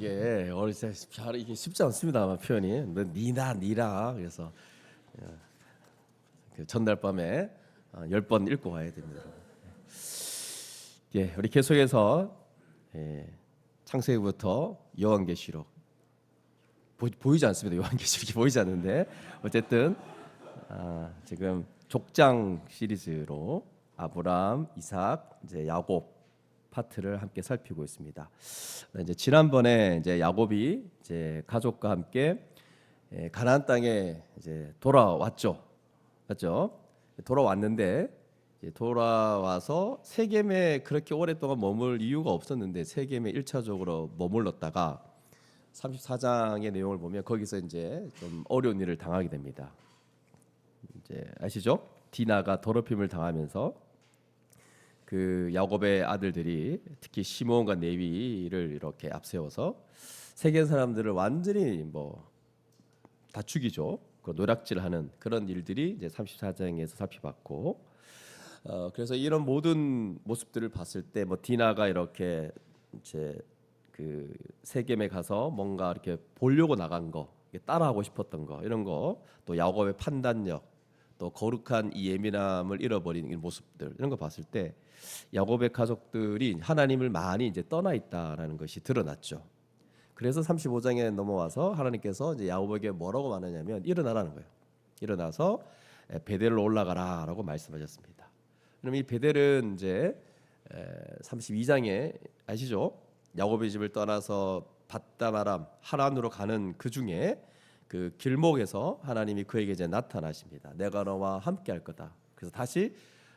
이게 이게 쉽지 않습니다. 표현이 니나 니라 그래서 그 전날 밤에 10번 읽고 와야 됩니다. 예, 우리 계속해서 창세기부터 요한계시록 보이지 않습니다. 요한계시록이 보이지 않는데 어쨌든 지금 족장 시리즈로 아브람, 이삭, 이제 야곱 파트를 함께 살피고 있습니다. 이제 지난번에 이제 야곱이 이제 가족과 함께 가나안 땅에 이제 돌아왔죠, 맞죠? 돌아왔는데 이제 돌아와서 세겜에 그렇게 오랫동안 머물 이유가 없었는데 세겜에 1차적으로 머물렀다가 34장의 내용을 보면 거기서 이제 좀 어려운 일을 당하게 됩니다. 이제 아시죠? 디나가 더럽힘을 당하면서 그 야곱의 아들들이 특히 시몬과 레위를 이렇게 앞세워서 세겜 사람들을 완전히 다 죽이죠. 그 노략질하는 그런 일들이 이제 34장에서 살펴봤고, 그래서 이런 모든 모습들을 봤을 때 디나가 이렇게 이제 그 세겜에 가서 뭔가 이렇게 보려고 나간 거, 따라하고 싶었던 거 이런 거, 또 야곱의 판단력, 또 거룩한 이 예민함을 잃어버린 이 모습들 이런 거 봤을 때 야곱의 가족들이 하나님을 많이 이제 떠나 있다라는 것이 드러났죠. 그래서 35장에 넘어와서 하나님께서 이제 야곱에게 뭐라고 말하냐면 일어나라는 거예요. 일어나서 베델로 올라가라라고 말씀하셨습니다. 그럼 이 베델은 이제 32장에 아시죠? 야곱의 집을 떠나서 밧다마람 하란으로 가는 그 중에 그 길목에서 하나님이 그에게 이제 나타나십니다. 내가 너와 함께할 거다. 그래서 다시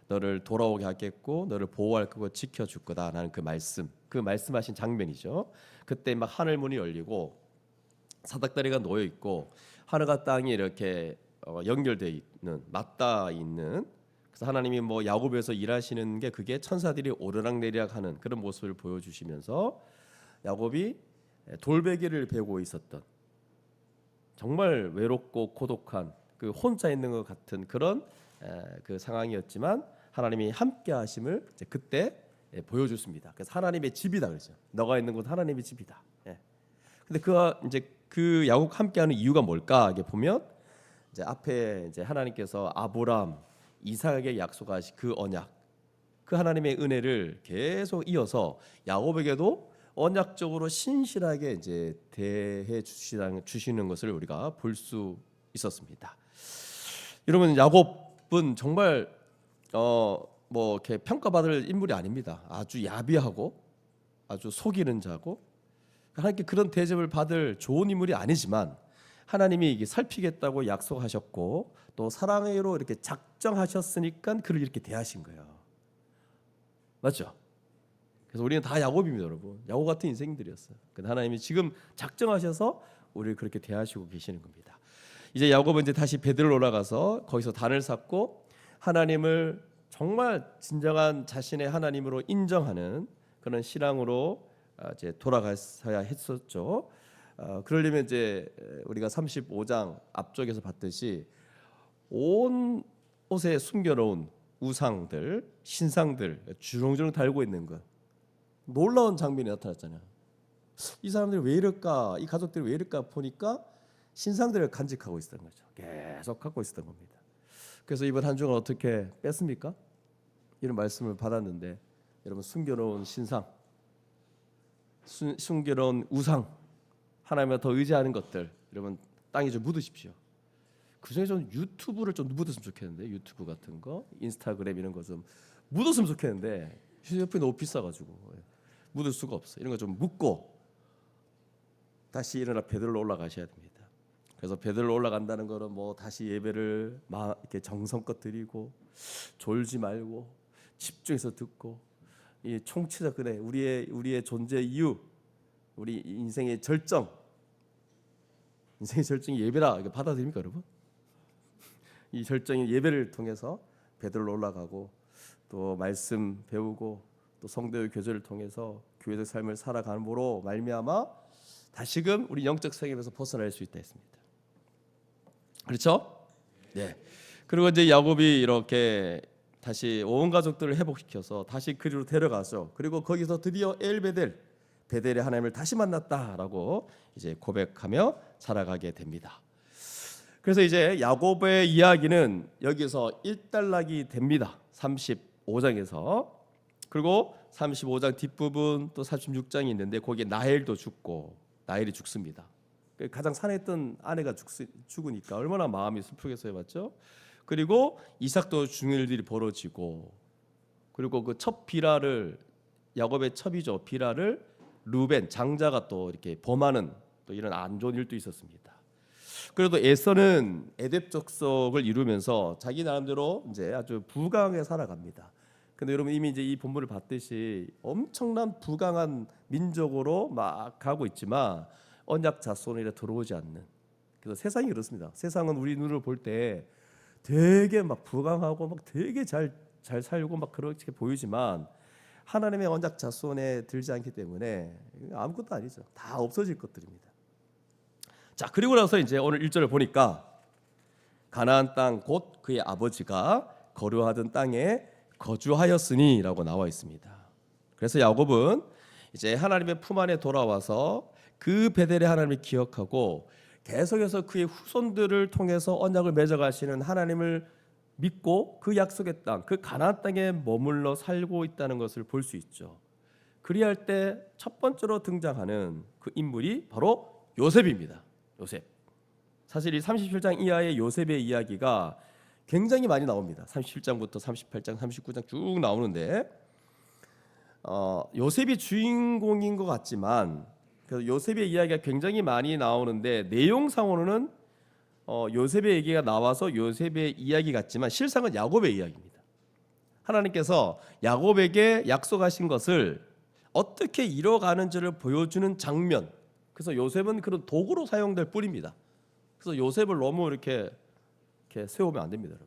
너를 돌아오게 하겠고 너를 보호할 거고 지켜줄 거다라는 그 말씀하신 장면이죠. 그때 막 하늘 문이 열리고 사닥다리가 놓여 있고 하늘과 땅이 이렇게 연결되어 있는 맞닿아 있는, 그래서 하나님이 야곱에서 일하시는 게 그게 천사들이 오르락내리락하는 그런 모습을 보여주시면서 야곱이 돌베개를 베고 있었던 정말 외롭고 고독한 그 혼자 있는 것 같은 그런 그 상황이었지만 하나님이 함께 하심을 그때 보여줬습니다. 그래서 하나님의 집이다 그랬죠. 너가 있는 곳 하나님의 집이다. 근데 그 야곱 함께하는 이유가 뭘까? 이게 보면 이제 앞에 이제 하나님께서 아브람, 이삭에게 약속하신 그 언약, 그 하나님의 은혜를 계속 이어서 야곱에게도 언약적으로 신실하게 이제 대해 주시는 것을 우리가 볼 수 있었습니다. 여러분, 야곱은 정말 이렇게 평가받을 인물이 아닙니다. 아주 야비하고 아주 속이는 자고 하나님께 그런 대접을 받을 좋은 인물이 아니지만 하나님이 이게 살피겠다고 약속하셨고 또 사랑으로 이렇게 작정하셨으니까 그를 이렇게 대하신 거예요. 맞죠? 그래서 우리는 다 야곱입니다, 여러분. 야곱 같은 인생들이었어요. 근데 하나님이 지금 작정하셔서 우리를 그렇게 대하시고 계시는 겁니다. 이제 야곱은 이제 다시 베들로 올라가서 거기서 단을 쌓고 하나님을 정말 진정한 자신의 하나님으로 인정하는 그런 신앙으로 이제 돌아가서야 했었죠. 그러려면 이제 우리가 35장 앞쪽에서 봤듯이 온 옷에 숨겨놓은 우상들, 신상들 주렁주렁 달고 있는 것, 놀라운 장면이 나타났잖아요. 이 사람들이 왜 이럴까? 이 가족들이 왜 이럴까 보니까 신상들을 간직하고 있었던 거죠. 계속 갖고 있었던 겁니다. 그래서 이번 한 주간 어떻게 뺐습니까? 이런 말씀을 받았는데 여러분, 숨겨놓은 신상, 숨겨놓은 우상, 하나님을 더 의지하는 것들 여러분 땅에 좀 묻으십시오. 그중에 좀 유튜브를 좀 묻었으면 좋겠는데, 유튜브 같은 거, 인스타그램 이런 거 좀 묻었으면 좋겠는데 휴대폰이 너무 비싸가지고 묻을 수가 없어. 이런 거 좀 묻고 다시 일어나 베들로 올라가셔야 됩니다. 그래서 베들로 올라간다는 거는 다시 예배를 이렇게 정성껏 드리고 졸지 말고 집중해서 듣고 이 총체적 그래 우리의 존재 이유, 우리 인생의 절정이 예배라 이거 받아들입니까, 여러분? 이 절정의 예배를 통해서 베들로 올라가고 또 말씀 배우고 또 성도의 교제를 통해서 교회적 삶을 살아감으로 말미암아 다시금 우리 영적 세계에서 벗어날 수 있다 했습니다. 그렇죠? 네. 그리고 이제 야곱이 이렇게 다시 온 가족들을 회복시켜서 다시 그리로 데려가서 그리고 거기서 드디어 엘베델 베델의 하나님을 다시 만났다라고 이제 고백하며 살아가게 됩니다. 그래서 이제 야곱의 이야기는 여기서 일단락이 됩니다. 35장에서. 그리고 35장 뒷부분 또 36장이 있는데 거기에 라헬도 죽고 라헬이 죽습니다. 가장 사랑했던 아내가 죽으니까 얼마나 마음이 슬프겠어요, 맞죠? 그리고 이삭도 죽는 일들이 벌어지고, 그리고 그 첫 비라를, 야곱의 첩이죠, 비라를 루벤 장자가 또 이렇게 범하는 또 이런 안 좋은 일도 있었습니다. 그래도 에서는 에뎁 족속을 이루면서 자기 나름대로 이제 아주 부강하게 살아갑니다. 근데 여러분 이미 이제 이 본문을 봤듯이 엄청난 부강한 민족으로 막 가고 있지만 언약 자손이라 들어오지 않는. 그래서 세상이 그렇습니다. 세상은 우리 눈으로 볼 때 되게 막 부강하고 막 되게 잘 살고 막 그렇게 보이지만 하나님의 언약 자손에 들지 않기 때문에 아무것도 아니죠. 다 없어질 것들입니다. 자, 그리고 나서 이제 오늘 1절을 보니까 가나안 땅 곧 그의 아버지가 거류하던 땅에 거주하였으니라고 나와 있습니다. 그래서 야곱은 이제 하나님의 품 안에 돌아와서 그 베델의 하나님을 기억하고 계속해서 그의 후손들을 통해서 언약을 맺어가시는 하나님을 믿고 그 약속의 땅, 그 가나안 땅에 머물러 살고 있다는 것을 볼 수 있죠. 그리할 때 첫 번째로 등장하는 그 인물이 바로 요셉입니다. 요셉. 사실 이 37장 이하의 요셉의 이야기가 굉장히 많이 나옵니다. 37장부터 38장, 39장 쭉 나오는데 요셉이 주인공인 것 같지만 요셉의 이야기가 굉장히 많이 나오는데 내용상으로는 요셉의 얘기가 나와서 요셉의 이야기 같지만 실상은 야곱의 이야기입니다. 하나님께서 야곱에게 약속하신 것을 어떻게 이뤄가는지를 보여주는 장면. 그래서 요셉은 그런 도구로 사용될 뿐입니다. 그래서 요셉을 너무 이렇게 세우면 안 됩니다, 여러분.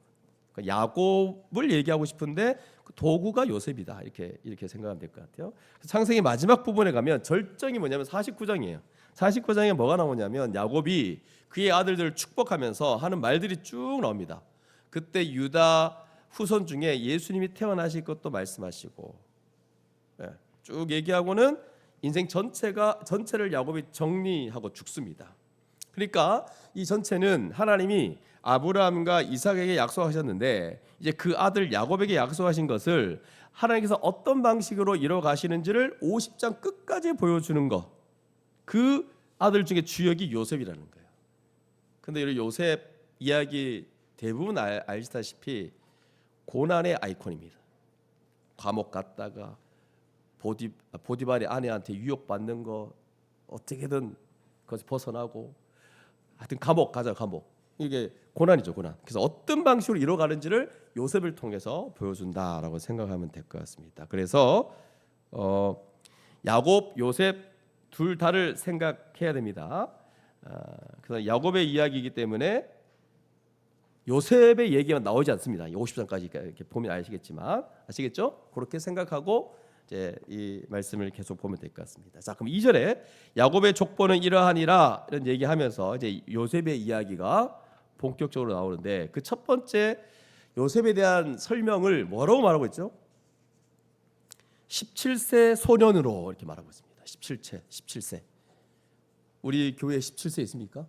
그러니까 야곱을 얘기하고 싶은데 그 도구가 요셉이다, 이렇게 생각하면 될 것 같아요. 창세기 마지막 부분에 가면 절정이 뭐냐면 49장이에요. 49장에 뭐가 나오냐면 야곱이 그의 아들들을 축복하면서 하는 말들이 쭉 나옵니다. 그때 유다 후손 중에 예수님이 태어나실 것도 말씀하시고, 쭉 얘기하고는 인생 전체를 야곱이 정리하고 죽습니다. 그러니까 이 전체는 하나님이 아브라함과 이삭에게 약속하셨는데 이제 그 아들 야곱에게 약속하신 것을 하나님께서 어떤 방식으로 이뤄 가시는지를 50장 끝까지 보여주는 것. 그 아들 중에 주역이 요셉이라는 거예요. 근데 이 요셉 이야기 대부분 알다시피 고난의 아이콘입니다. 감옥 갔다가 보디발의 아내한테 유혹받는 거 어떻게든 거기서 벗어나고, 하여튼 감옥 가자, 감옥. 이게 고난이죠, 고난. 그래서 어떤 방식으로 이뤄가는지를 요셉을 통해서 보여준다라고 생각하면 될 것 같습니다. 그래서 야곱, 요셉 둘 다를 생각해야 됩니다. 그래서 야곱의 이야기이기 때문에 요셉의 얘기만 나오지 않습니다. 50장까지 이렇게 보면 아시겠죠? 그렇게 생각하고 이제 이 말씀을 계속 보면 될 것 같습니다. 자, 그럼 2절에 야곱의 족보는 이러하니라 이런 얘기하면서 이제 요셉의 이야기가 본격적으로 나오는데 그 첫 번째 요셉에 대한 설명을 뭐라고 말하고 있죠? 17세 소년으로 이렇게 말하고 있습니다. 17세. 우리 교회에 17세 있습니까?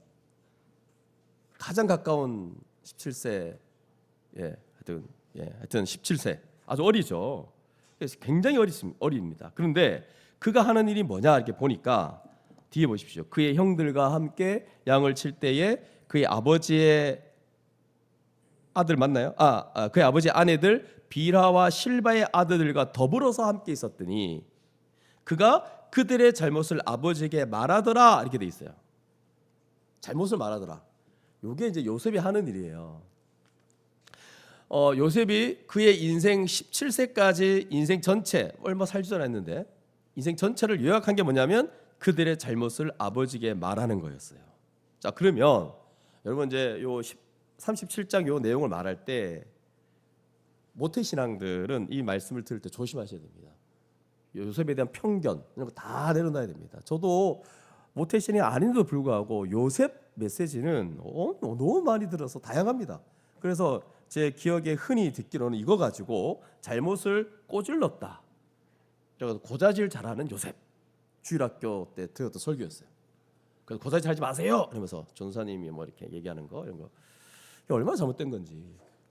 가장 가까운 17세. 하여튼 17세. 아주 어리죠. 굉장히 어립니다. 그런데 그가 하는 일이 뭐냐 이렇게 보니까 뒤에 보십시오. 그의 형들과 함께 양을 칠 때에 그의 아버지의 아들 맞나요? 그의 아버지의 아내들 비라와 실바의 아들들과 더불어서 함께 있었더니 그가 그들의 잘못을 아버지에게 말하더라 이렇게 돼 있어요. 잘못을 말하더라. 이게 이제 요셉이 하는 일이에요. 요셉이 그의 인생 17세까지 인생 전체 얼마 살지도 않았는데 인생 전체를 요약한 게 뭐냐면 그들의 잘못을 아버지에게 말하는 거였어요. 자, 그러면 여러분 이제 요 37장 요 내용을 말할 때 모태신앙들은 이 말씀을 들을 때 조심하셔야 됩니다. 요셉에 대한 편견 이런 거 다 내려놔야 됩니다. 저도 모태신앙이 아닌데도 불구하고 요셉 메시지는 너무 많이 들어서 다양합니다. 그래서 제 기억에 흔히 듣기로는 이거 가지고 잘못을 꼬질렀다. 그래서 고자질 잘하는 요셉 주일학교 때 들었던 설교였어요. 그래서 고자질 하지 마세요 이러면서 전사님이 뭐 이렇게 얘기하는 거 이런 거, 이게 얼마나 잘못된 건지.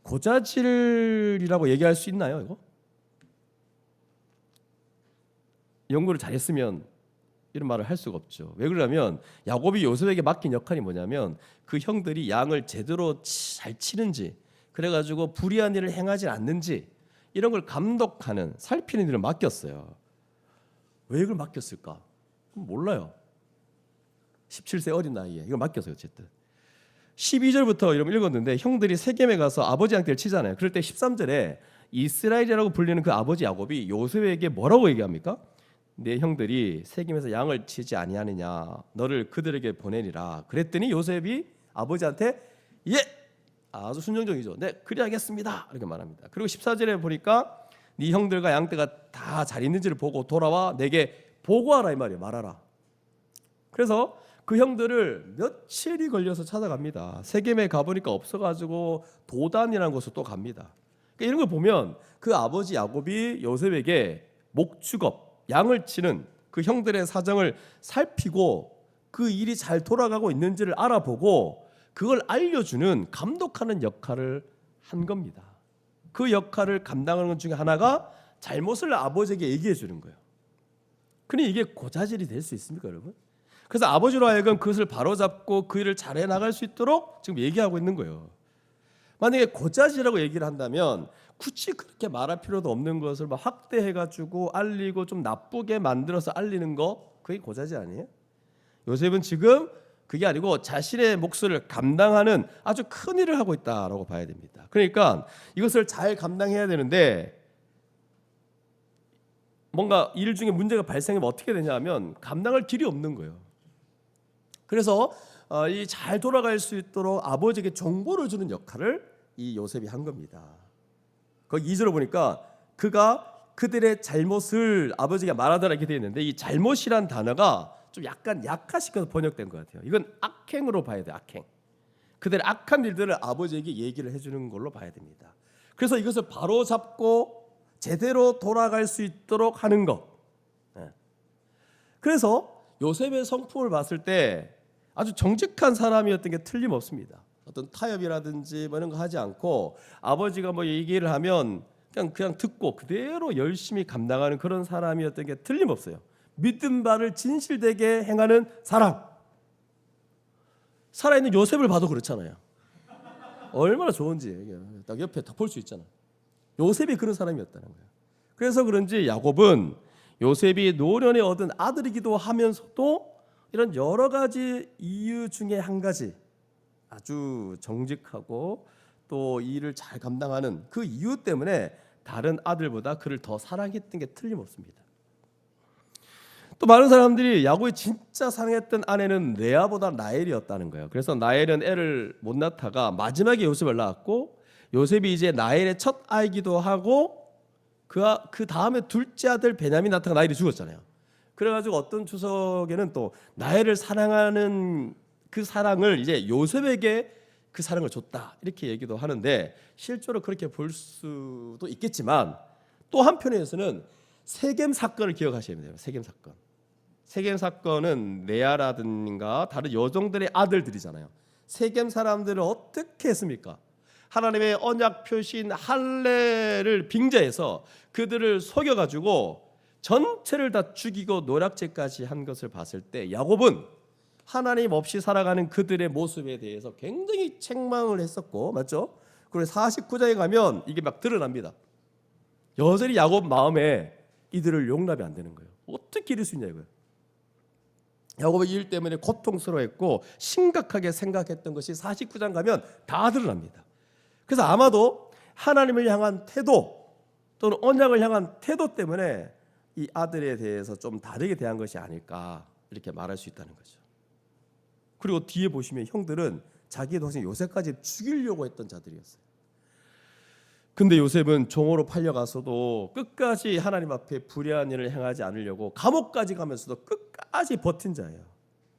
고자질이라고 얘기할 수 있나요 이거? 연구를 잘했으면 이런 말을 할 수가 없죠. 왜 그러냐면 야곱이 요셉에게 맡긴 역할이 뭐냐면 그 형들이 양을 제대로 잘 치는지, 그래가지고 불의한 일을 행하지 않는지 이런 걸 감독하는, 살피는 일을 맡겼어요. 왜 이걸 맡겼을까? 몰라요. 17세 어린 나이에 이걸 맡겼어요. 어쨌든 12절부터 이러면 읽었는데, 형들이 세겜에 가서 아버지 양떼를 치잖아요. 그럴 때 13절에 이스라엘이라고 불리는 그 아버지 야곱이 요셉에게 뭐라고 얘기합니까? 내 형들이 세겜에서 양을 치지 아니하느냐, 너를 그들에게 보내리라. 그랬더니 요셉이 아버지한테 예, 아주 순종적이죠. 네, 그리하겠습니다 이렇게 말합니다. 그리고 14절에 보니까 네 형들과 양떼가 다 잘 있는지를 보고 돌아와 내게 보고하라 이 말이에요. 말하라. 그래서 그 형들을 며칠이 걸려서 찾아갑니다. 세겜에 가보니까 없어가지고 도단이라는 곳을 또 갑니다. 그러니까 이런 걸 보면 그 아버지 야곱이 요셉에게 목축업, 양을 치는 그 형들의 사정을 살피고 그 일이 잘 돌아가고 있는지를 알아보고 그걸 알려주는, 감독하는 역할을 한 겁니다. 그 역할을 감당하는 것 중에 하나가 잘못을 아버지에게 얘기해 주는 거예요. 그러니 이게 고자질이 될 수 있습니까 여러분? 그래서 아버지로 하여금 그것을 바로잡고 그 일을 잘해 나갈 수 있도록 지금 얘기하고 있는 거예요. 만약에 고자질이라고 얘기를 한다면 굳이 그렇게 말할 필요도 없는 것을 막 확대해가지고 알리고 좀 나쁘게 만들어서 알리는 거, 그게 고자질 아니에요? 요셉은 지금 그게 아니고 자신의 몫을 감당하는 아주 큰 일을 하고 있다라고 봐야 됩니다. 그러니까 이것을 잘 감당해야 되는데 뭔가 일 중에 문제가 발생하면 어떻게 되냐면 감당할 길이 없는 거예요. 그래서 이 잘 돌아갈 수 있도록 아버지에게 정보를 주는 역할을 이 요셉이 한 겁니다. 거기 2절을 보니까 그가 그들의 잘못을 아버지가 말하더라 이렇게 되어 있는데, 이 잘못이란 단어가 좀 약간 약화시켜서 번역된 것 같아요. 이건 악행으로 봐야 돼요. 악행. 그들의 악한 일들을 아버지에게 얘기를 해주는 걸로 봐야 됩니다. 그래서 이것을 바로 잡고 제대로 돌아갈 수 있도록 하는 것. 그래서 요셉의 성품을 봤을 때 아주 정직한 사람이었던 게 틀림없습니다. 어떤 타협이라든지 뭐 이런 거 하지 않고 아버지가 뭐 얘기를 하면 그냥 듣고 그대로 열심히 감당하는 그런 사람이었던 게 틀림없어요. 믿은 바를 진실되게 행하는 사람. 살아있는 요셉을 봐도 그렇잖아요. 얼마나 좋은지 딱 옆에 딱 볼 수 있잖아. 요셉이 그런 사람이었다는 거예요. 그래서 그런지 야곱은 요셉이 노련에 얻은 아들이기도 하면서도 이런 여러 가지 이유 중에 한 가지, 아주 정직하고 또 일을 잘 감당하는 그 이유 때문에 다른 아들보다 그를 더 사랑했던 게 틀림없습니다. 또 많은 사람들이 야곱이 진짜 사랑했던 아내는 레아보다 라헬이었다는 거예요. 그래서 라헬은 애를 못 낳다가 마지막에 요셉을 낳았고, 요셉이 이제 라헬의 첫 아이기도 하고 그 다음에 둘째 아들 베냐민 낳다가 라헬이 죽었잖아요. 그래가지고 어떤 추석에는 또 라헬을 사랑하는 그 사랑을 이제 요셉에게 그 사랑을 줬다 이렇게 얘기도 하는데, 실제로 그렇게 볼 수도 있겠지만 또 한편에서는 세겜 사건을 기억하셔야 돼요. 세겜 사건. 세겜 사건은 레아라든가 다른 여종들의 아들들이잖아요. 세겜 사람들을 어떻게 했습니까? 하나님의 언약 표시인 할례를 빙자해서 그들을 속여가지고 전체를 다 죽이고 노략질까지 한 것을 봤을 때 야곱은 하나님 없이 살아가는 그들의 모습에 대해서 굉장히 책망을 했었고, 맞죠? 그리고 49장에 가면 이게 막 드러납니다. 여전히 야곱 마음에 이들을 용납이 안 되는 거예요. 어떻게 이럴 수 있냐 이거예요. 야곱의 일 때문에 고통스러워했고 심각하게 생각했던 것이 49장 가면 다 드러납니다. 그래서 아마도 하나님을 향한 태도 또는 언약을 향한 태도 때문에 이 아들에 대해서 좀 다르게 대한 것이 아닐까 이렇게 말할 수 있다는 거죠. 그리고 뒤에 보시면 형들은 자기 동생 요셉까지 죽이려고 했던 자들이었어요. 근데 요셉은 종으로 팔려가서도 끝까지 하나님 앞에 불의한 일을 행하지 않으려고 감옥까지 가면서도 끝까지 버틴 자예요.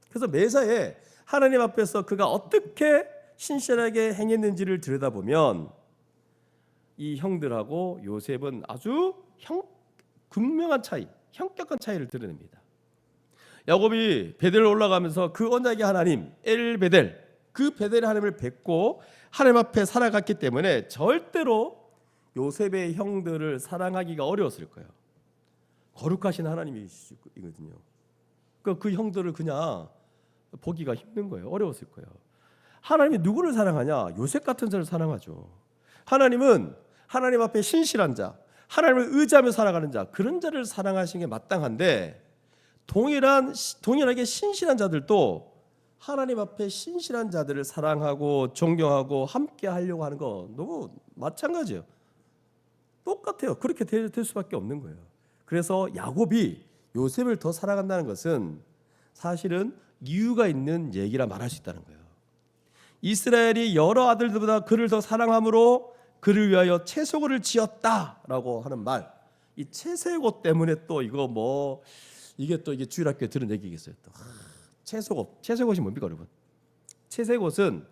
그래서 매사에 하나님 앞에서 그가 어떻게 신실하게 행했는지를 들여다보면 이 형들하고 요셉은 아주 극명한 차이, 현격한 차이를 드러냅니다. 야곱이 베델 올라가면서 그 언약의 하나님 엘 베델, 그 베델의 하나님을 뵙고 하나님 앞에 살아갔기 때문에 절대로 요셉의 형들을 사랑하기가 어려웠을 거예요. 거룩하신 하나님이거든요. 그 형들을 그냥 보기가 힘든 거예요. 어려웠을 거예요. 하나님이 누구를 사랑하냐? 요셉 같은 자를 사랑하죠. 하나님은 하나님 앞에 신실한 자, 하나님을 의지하며 살아가는 자, 그런 자를 사랑하시는 게 마땅한데, 동일하게 신실한 자들도 하나님 앞에 신실한 자들을 사랑하고 존경하고 함께 하려고 하는 거 너무 마찬가지예요. 똑같아요. 그렇게 될 수밖에 없는 거예요. 그래서 야곱이 요셉을 더 사랑한다는 것은 사실은 이유가 있는 얘기라 말할 수 있다는 거예요. 이스라엘이 여러 아들들보다 그를 더 사랑함으로 그를 위하여 채소고를 지었다라고 하는 말, 이 채소고 때문에 또 이게 주일학교에 들은 얘기겠어요. 또 채소옷이 뭡니까, 여러분? 채소옷은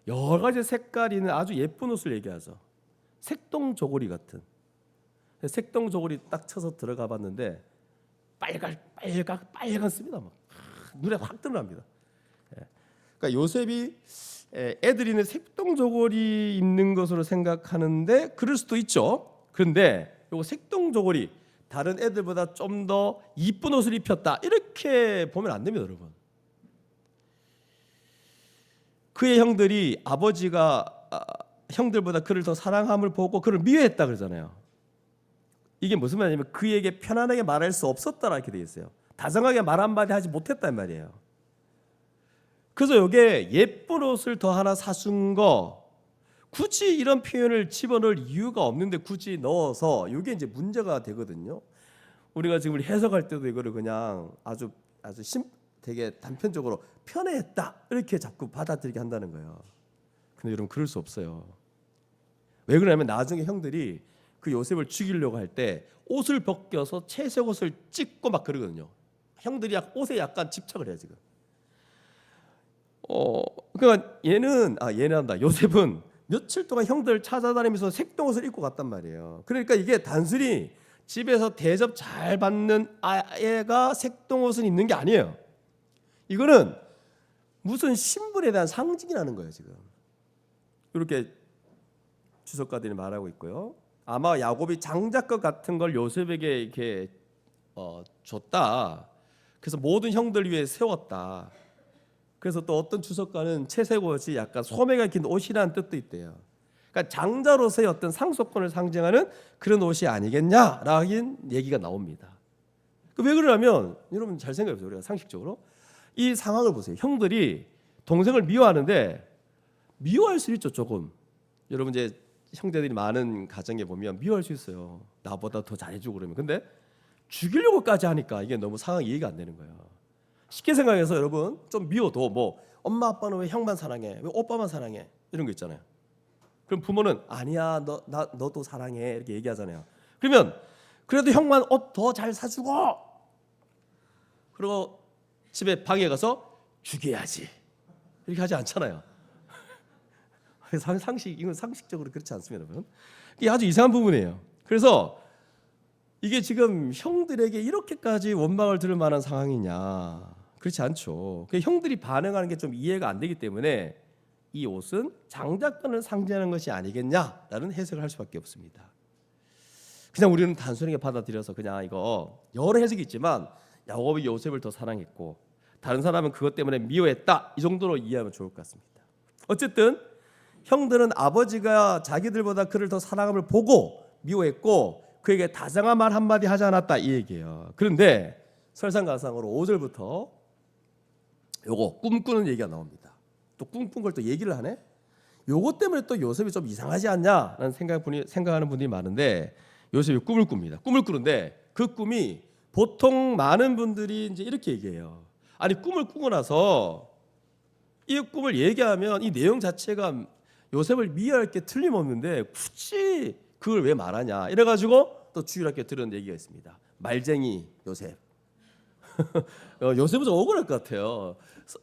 여러 가지 색깔이 있는 아주 예쁜 옷을 얘기하죠. 색동저고리 같은. 색동저고리 딱 쳐서 들어가 봤는데 빨갛습니다. 막 눈에 확 드러납니다. 그러니까 요셉이 애들이는 색동저고리 입는 것으로 생각하는데 그럴 수도 있죠. 그런데 요거 색동저고리 다른 애들보다 좀 더 이쁜 옷을 입혔다, 이렇게 보면 안 됩니다, 여러분. 그의 형들이 아버지가 형들보다 그를 더 사랑함을 보고 그를 미워했다 그러잖아요. 이게 무슨 말이냐면 그에게 편안하게 말할 수 없었다 이렇게 되어 있어요. 다정하게 말 한마디 하지 못했단 말이에요. 그래서 이게 예쁜 옷을 더 하나 사준 거, 굳이 이런 표현을 집어넣을 이유가 없는데 굳이 넣어서 이게 이제 문제가 되거든요. 우리가 지금 해석할 때도 이거를 그냥 아주 되게 단편적으로 편애했다 이렇게 자꾸 받아들이게 한다는 거예요. 근데 여러분, 그럴 수 없어요. 왜 그러냐면 나중에 형들이 그 요셉을 죽이려고 할 때 옷을 벗겨서 채색옷을 찢고 막 그러거든요. 형들이 옷에 약간 집착을 해요 지금. 그러니까 요셉은 며칠 동안 형들 찾아다니면서 색동옷을 입고 갔단 말이에요. 그러니까 이게 단순히 집에서 대접 잘 받는 아이가 색동옷을 입는 게 아니에요. 이거는 무슨 신분에 대한 상징이라는 거예요 지금. 이렇게 주석가들이 말하고 있고요. 아마 야곱이 장작것 같은 걸 요셉에게 이렇게 줬다. 그래서 모든 형들 위해 세웠다. 그래서 또 어떤 주석가는 채색옷이 약간 소매가 긴 옷이라는 뜻도 있대요. 그러니까 장자로서의 어떤 상속권을 상징하는 그런 옷이 아니겠냐라는 얘기가 나옵니다. 왜 그러냐면 여러분 잘 생각해보세요. 우리가 상식적으로 이 상황을 보세요. 형들이 동생을 미워하는데, 미워할 수 있죠 조금. 여러분 이제 형제들이 많은 가정에 보면 미워할 수 있어요. 나보다 더 잘해주고 그러면. 근데 죽이려고까지 하니까 이게 너무 상황이 이해가 안 되는 거예요. 쉽게 생각해서 여러분 좀 미워도 엄마 아빠는 왜 형만 사랑해, 왜 오빠만 사랑해, 이런 거 있잖아요. 그럼 부모는 아니야 너도 사랑해 이렇게 얘기하잖아요. 그러면 그래도 형만 옷 더 잘 사주고, 그리고 집에 방에 가서 죽여야지 이렇게 하지 않잖아요. 이건 상식적으로 그렇지 않습니다, 여러분. 이게 아주 이상한 부분이에요. 그래서 이게 지금 형들에게 이렇게까지 원망을 들을 만한 상황이냐? 그렇지 않죠. 형들이 반응하는 게 좀 이해가 안 되기 때문에 이 옷은 장자권을 상징하는 것이 아니겠냐라는 해석을 할 수밖에 없습니다. 그냥 우리는 단순하게 받아들여서 그냥 이거 여러 해석이 있지만 야곱이 요셉을 더 사랑했고 다른 사람은 그것 때문에 미워했다, 이 정도로 이해하면 좋을 것 같습니다. 어쨌든 형들은 아버지가 자기들보다 그를 더 사랑함을 보고 미워했고 그에게 다정한 말 한마디 하지 않았다, 이 얘기예요. 그런데 설상가상으로 5절부터 요거 꿈꾸는 얘기가 나옵니다. 또 꿈꾼 걸 또 얘기를 하네. 요거 때문에 또 요셉이 좀 이상하지 않냐라는 생각하는 분들이 많은데, 요셉이 꿈을 꿉니다. 꿈을 꾸는데 그 꿈이 보통 많은 분들이 이제 이렇게 얘기해요. 아니 꿈을 꾸고 나서 이 꿈을 얘기하면 이 내용 자체가 요셉을 미워할 게 틀림없는데 굳이 그걸 왜 말하냐, 이래가지고 또 주일학교에 들은 얘기가 있습니다. 말쟁이 요셉. 요셉은 좀 억울할 것 같아요.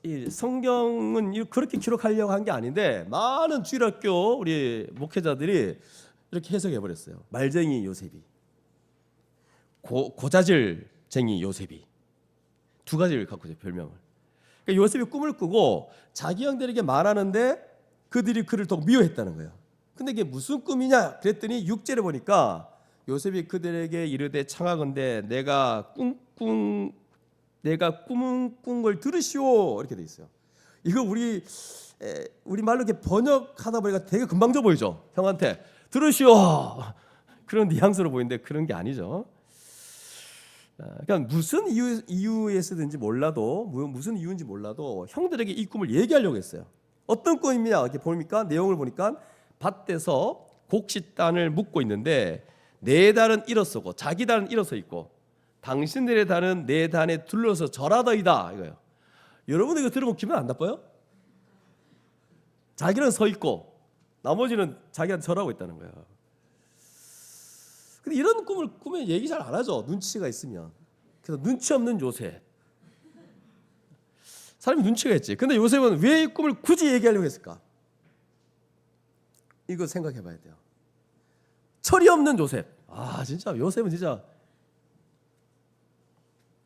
이 성경은 그렇게 기록하려고 한 게 아닌데 많은 주일학교 우리 목회자들이 이렇게 해석해 버렸어요. 말쟁이 요셉이, 고자질쟁이 요셉이, 두 가지를 갖고 있어요, 별명을. 그러니까 요셉이 꿈을 꾸고 자기 형들에게 말하는데 그들이 그를 더 미워했다는 거예요. 근데 이게 무슨 꿈이냐 그랬더니 6절에 보니까 요셉이 그들에게 이르되 청하건대 내가 꿈은 꾼 걸 들으시오 이렇게 돼 있어요. 이거 우리 말로 이렇게 번역하다 보니까 되게 금방져 보이죠. 형한테 들으시오 그런 뉘앙스로 보이는데 그런 게 아니죠. 그러니까 무슨 이유에 쓰든지 몰라도 무슨 이유인지 몰라도 형들에게 이 꿈을 얘기하려고 했어요. 어떤 꿈이냐 이렇게 보니까 내용을 보니까 밭에서 곡식단을 묶고 있는데 네 단은 일어서고 자기 단은 일어서 있고 당신들의 단은 네 단에 둘러서 절하더이다 이거예요. 여러분 이거 들으면 기분 안 나빠요? 자기는 서 있고 나머지는 자기한테 절하고 있다는 거예요. 근데 이런 꿈을 꾸면 얘기 잘 안 하죠. 눈치가 있으면. 그래서 눈치 없는 요셉. 사람이 눈치가 있지. 근데 요셉은 왜 이 꿈을 굳이 얘기하려고 했을까? 이거 생각해 봐야 돼요. 철이 없는 요셉. 진짜 요셉은 진짜.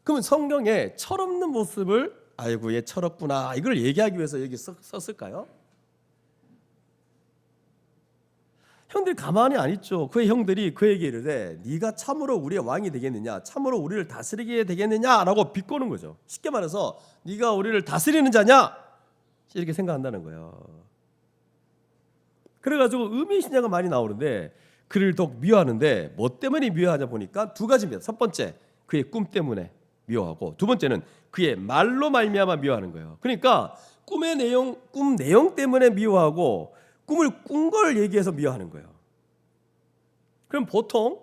그러면 성경에 철없는 모습을 아이고 얘 철없구나 이걸 얘기하기 위해서 여기 썼을까요? 형들이 가만히 안 있죠. 그의 형들이 그에게 이르되 네가 참으로 우리의 왕이 되겠느냐, 참으로 우리를 다스리게 되겠느냐라고 비꼬는 거죠. 쉽게 말해서 네가 우리를 다스리는 자냐 이렇게 생각한다는 거예요. 그래가지고 의미심장가 많이 나오는데 그를 더욱 미워하는데 뭐 때문에 미워하냐 보니까 두 가지입니다. 첫 번째 그의 꿈 때문에 미워하고 두 번째는 그의 말로 말미암아 미워하는 거예요. 그러니까 꿈 내용 때문에 미워하고 꿈을 꾼 걸 얘기해서 미워하는 거예요. 그럼 보통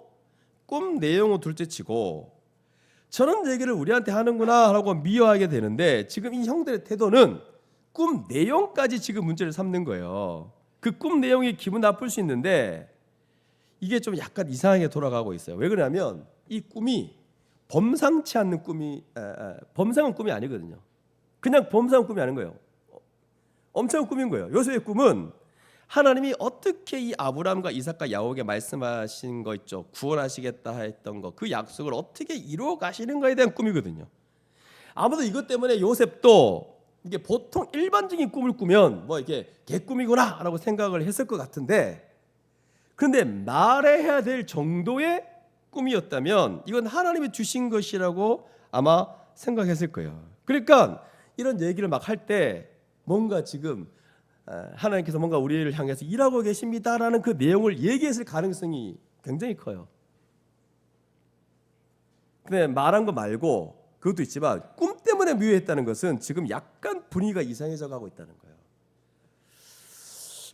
꿈 내용을 둘째치고 저런 얘기를 우리한테 하는구나 하고 미워하게 되는데 지금 이 형들의 태도는 꿈 내용까지 지금 문제를 삼는 거예요. 그 꿈 내용이 기분 나쁠 수 있는데 이게 좀 약간 이상하게 돌아가고 있어요. 왜 그러냐면 이 꿈이 범상치 않는 범상한 꿈이 아니거든요. 그냥 범상한 꿈이 아닌 거예요. 엄청난 꿈인 거예요. 요셉의 꿈은 하나님이 어떻게 이 아브라함과 이삭과 야곱에게 말씀하신 거 있죠. 구원하시겠다 했던 거, 그 약속을 어떻게 이루어 가시는 거에 대한 꿈이거든요. 아무도 이것 때문에 요셉도 이게 보통 일반적인 꿈을 꾸면 뭐 이게 개꿈이구나라고 생각을 했을 것 같은데, 그런데 말해야 될 정도의 꿈이었다면 이건 하나님이 주신 것이라고 아마 생각했을 거예요. 그러니까 이런 얘기를 막 할 때 뭔가 지금 하나님께서 뭔가 우리를 향해서 일하고 계십니다라는 그 내용을 얘기했을 가능성이 굉장히 커요. 근데 말한 거 말고 그것도 있지만 꿈 때문에 미워했다는 것은 지금 약간 분위기가 이상해져 가고 있다는 거예요.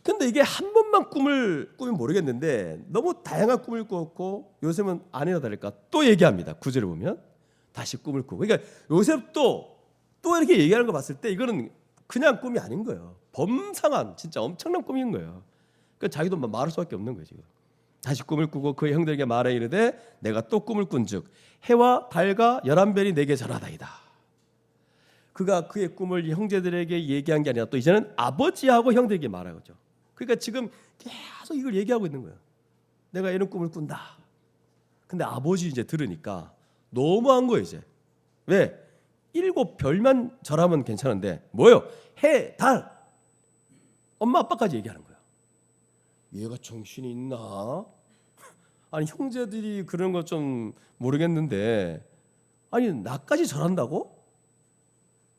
근데 이게 한 번만 꿈을 꾸면 모르겠는데 너무 다양한 꿈을 꾸었고 요셉은 아니나 다를까 또 얘기합니다. 구절을 보면 다시 꿈을 꾸고, 그러니까 요셉도 또 이렇게 얘기하는 거 봤을 때 이거는 그냥 꿈이 아닌 거예요. 범상한 진짜 엄청난 꿈인 거예요. 그러니까 자기도 말할 수밖에 없는 거예요. 지금 다시 꿈을 꾸고 그의 형들에게 말해 이르되 내가 또 꿈을 꾼즉 해와 달과 11별이 내게 절하다이다. 그가 그의 꿈을 형제들에게 얘기한 게 아니라 또 이제는 아버지하고 형들에게 말한 거죠. 그러니까 지금 계속 이걸 얘기하고 있는 거예요. 내가 이런 꿈을 꾼다. 근데 아버지 이제 들으니까 너무한 거예요. 이제 왜? 7별만 절하면 괜찮은데 뭐예요? 해, 달, 엄마 아빠까지 얘기하는 거야. 얘가 정신이 있나? 아니 형제들이 그런 거 좀 모르겠는데 아니 나까지 절한다고?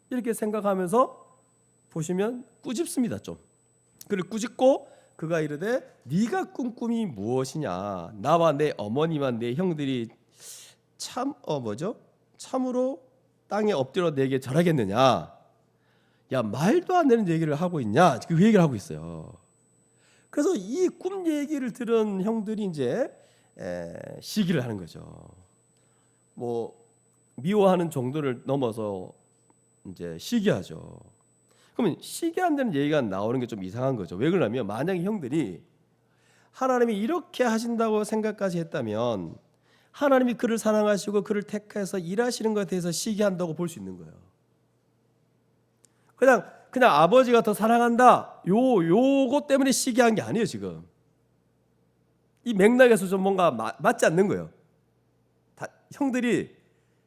이렇게 생각하면서 보시면 꾸짖습니다. 좀 그를 꾸짖고 그가 이르되 네가 꾼 꿈이 무엇이냐? 나와 내 어머니와 내 형들이 참으로 땅에 엎드려 내게 절하겠느냐? 야 말도 안 되는 얘기를 하고 있냐? 그 얘기를 하고 있어요. 그래서 이 꿈 얘기를 들은 형들이 이제 시기를 하는 거죠. 뭐 미워하는 정도를 넘어서 이제 시기하죠. 그러면 시기한다는 얘기가 나오는 게 좀 이상한 거죠. 왜 그러냐면 만약에 형들이 하나님이 이렇게 하신다고 생각까지 했다면 하나님이 그를 사랑하시고 그를 택해서 일하시는 것에 대해서 시기한다고 볼 수 있는 거예요. 그냥 아버지가 더 사랑한다. 요거 때문에 시기한 게 아니에요. 지금 이 맥락에서 좀 뭔가 맞지 않는 거예요. 형들이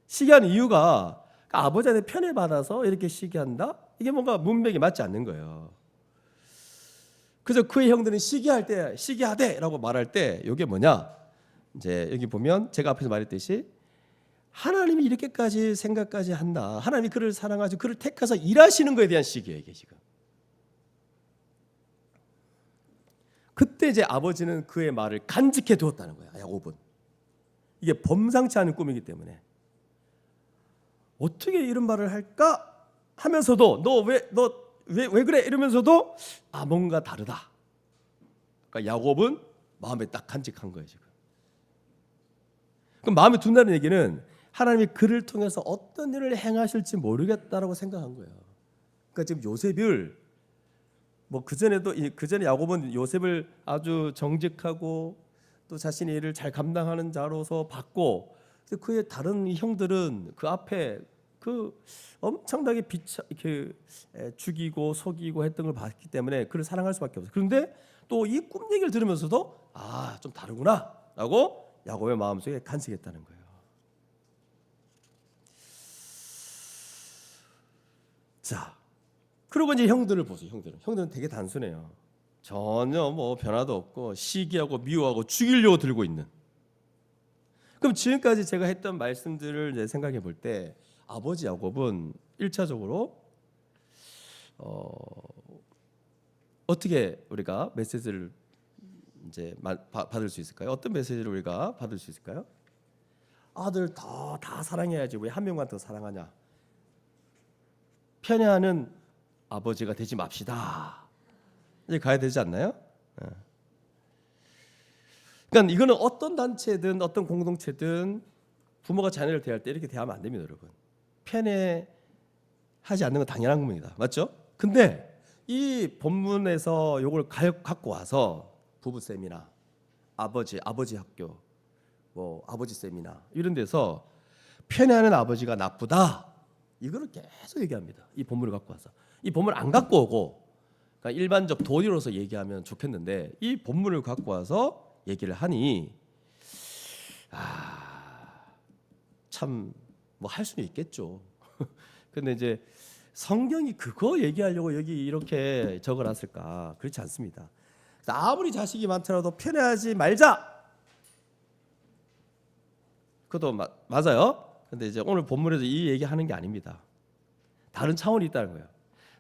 시기하는 이유가 그러니까 아버지한테 편애받아서 이렇게 시기한다? 이게 뭔가 문맥이 맞지 않는 거예요. 그래서 그의 형들은 시기할 때 시기하되라고 말할 때 이게 뭐냐? 이제 여기 보면 제가 앞에서 말했듯이 하나님이 이렇게까지 생각까지 한다. 하나님이 그를 사랑하시고 그를 택해서 일하시는 것에 대한 시기예요, 이게 지금. 그때 이제 아버지는 그의 말을 간직해 두었다는 거야, 야곱은. 이게 범상치 않은 꿈이기 때문에 어떻게 이런 말을 할까 하면서도 너 왜 그래 이러면서도 뭔가 다르다. 그러니까 야곱은 마음에 딱 간직한 거예요, 지금. 그럼 마음에 둔다는 얘기는 하나님이 그를 통해서 어떤 일을 행하실지 모르겠다라고 생각한 거예요. 그러니까 지금 요셉을 그전에 야곱은 요셉을 아주 정직하고 또 자신의 일을 잘 감당하는 자로서 봤고, 그의 다른 형들은 그 앞에 그 엄청나게 이렇게 죽이고 속이고 했던 걸 봤기 때문에 그를 사랑할 수밖에 없어요. 그런데 또 이 꿈 얘기를 들으면서도 좀 다르구나라고 야곱의 마음속에 간직했다는 거예요. 자, 그리고 이제 형들을 보세요. 형들은 되게 단순해요. 전혀 뭐 변화도 없고 시기하고 미워하고 죽이려고 들고 있는. 그럼 지금까지 제가 했던 말씀들을 이제 생각해 볼 때 아버지 야곱은 1차적으로 어떻게 우리가 메시지를 이제 받을 수 있을까요? 어떤 메시지를 우리가 받을 수 있을까요? 아들 다 사랑해야지 왜 한 명만 더 사랑하냐? 편애하는 아버지가 되지 맙시다. 이제 가야 되지 않나요? 그러니까 이거는 어떤 단체든 어떤 공동체든 부모가 자녀를 대할 때 이렇게 대하면 안 됩니다, 여러분. 편애하지 않는 건 당연한 겁니다. 맞죠? 근데 이 본문에서 이걸 갖고 와서 부부 세미나, 아버지 학교, 뭐 아버지 세미나 이런 데서 편애하는 아버지가 나쁘다. 이거를 계속 얘기합니다. 이 본문을 갖고 와서. 이 본문을 안 갖고 오고 그러니까 일반적 도리로서 얘기하면 좋겠는데 이 본문을 갖고 와서 얘기를 하니 참 뭐 할 수는 있겠죠. 근데 이제 성경이 그거 얘기하려고 여기 이렇게 적어놨을까? 그렇지 않습니다. 아무리 자식이 많더라도 편애하지 말자. 그것도 맞아요. 근데 이제 오늘 본문에서 이 얘기하는 게 아닙니다. 다른 차원이 있다는 거예요.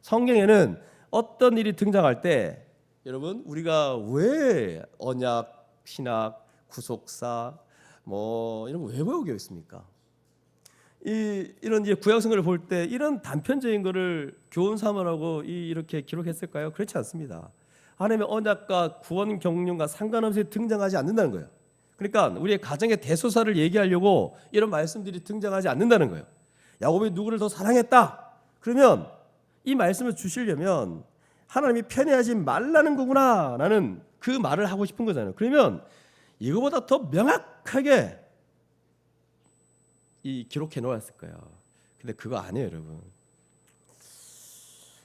성경에는 어떤 일이 등장할 때 여러분 우리가 왜 언약, 신학, 구속사 뭐 이런 거 왜 배우게 있습니까? 이런 이제 구약성경을 볼 때 이런 단편적인 거를 교훈 삼으라고 이렇게 기록했을까요? 그렇지 않습니다. 하나님의 언약과 구원 경륜과 상관없이 등장하지 않는다는 거예요. 그러니까 우리의 가정의 대소사를 얘기하려고 이런 말씀들이 등장하지 않는다는 거예요. 야곱이 누구를 더 사랑했다. 그러면 이 말씀을 주시려면 하나님이 편애하지 말라는 거구나 라는 그 말을 하고 싶은 거잖아요. 그러면 이거보다 더 명확하게 기록해 놓았을 거예요. 근데 그거 아니에요, 여러분.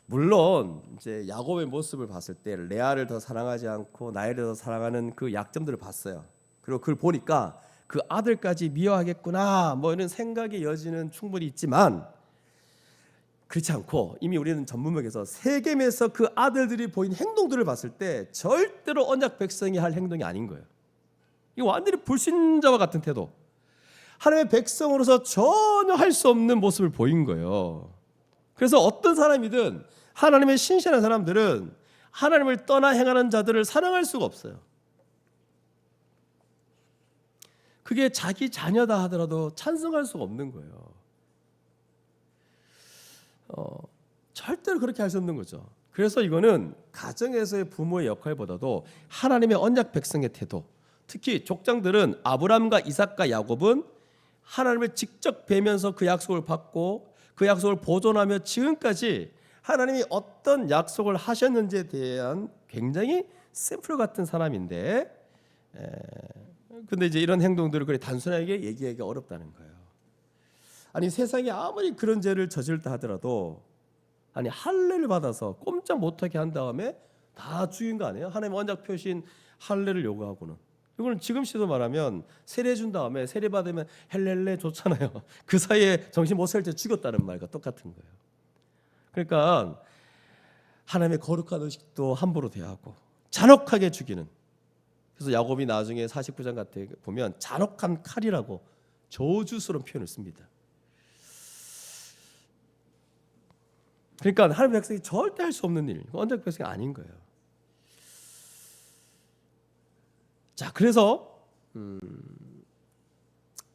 물론 이제 야곱의 모습을 봤을 때 레아를 더 사랑하지 않고 라헬을 더 사랑하는 그 약점들을 봤어요. 그리고 그걸 보니까 그 아들까지 미워하겠구나 뭐 이런 생각의 여지는 충분히 있지만 그렇지 않고 이미 우리는 전문맥에서 세겜에서 그 아들들이 보인 행동들을 봤을 때 절대로 언약 백성이 할 행동이 아닌 거예요. 이거 완전히 불신자와 같은 태도. 하나님의 백성으로서 전혀 할 수 없는 모습을 보인 거예요. 그래서 어떤 사람이든 하나님의 신실한 사람들은 하나님을 떠나 행하는 자들을 사랑할 수가 없어요. 그게 자기 자녀다 하더라도 찬성할 수가 없는 거예요. 절대로 그렇게 할 수 없는 거죠. 그래서 이거는 가정에서의 부모의 역할보다도 하나님의 언약 백성의 태도, 특히 족장들은 아브라함과 이삭과 야곱은 하나님을 직접 뵈면서 그 약속을 받고 그 약속을 보존하며 지금까지 하나님이 어떤 약속을 하셨는지에 대한 굉장히 샘플 같은 사람인데 근데 이제 이런 행동들을 그래 단순하게 얘기하기가 어렵다는 거예요. 아니 세상에 아무리 그런 죄를 저질다 하더라도 아니 할례를 받아서 꼼짝 못하게 한 다음에 다 죽인 거 아니에요? 하나님 언약 표시인 할례를 요구하고는 이거는 지금 시도 말하면 세례 준 다음에 세례 받으면 헬렐레 좋잖아요. 그 사이에 정신 못 차릴 때 죽였다는 말과 똑같은 거예요. 그러니까 하나님의 거룩한 의식도 함부로 대하고 잔혹하게 죽이는. 그래서 야곱이 나중에 49장 같은 보면 잔혹한 칼이라고 저주스러운 표현을 씁니다. 그러니까 하나님의 백성이 절대 할 수 없는 일, 언약 백성이 아닌 거예요. 자, 그래서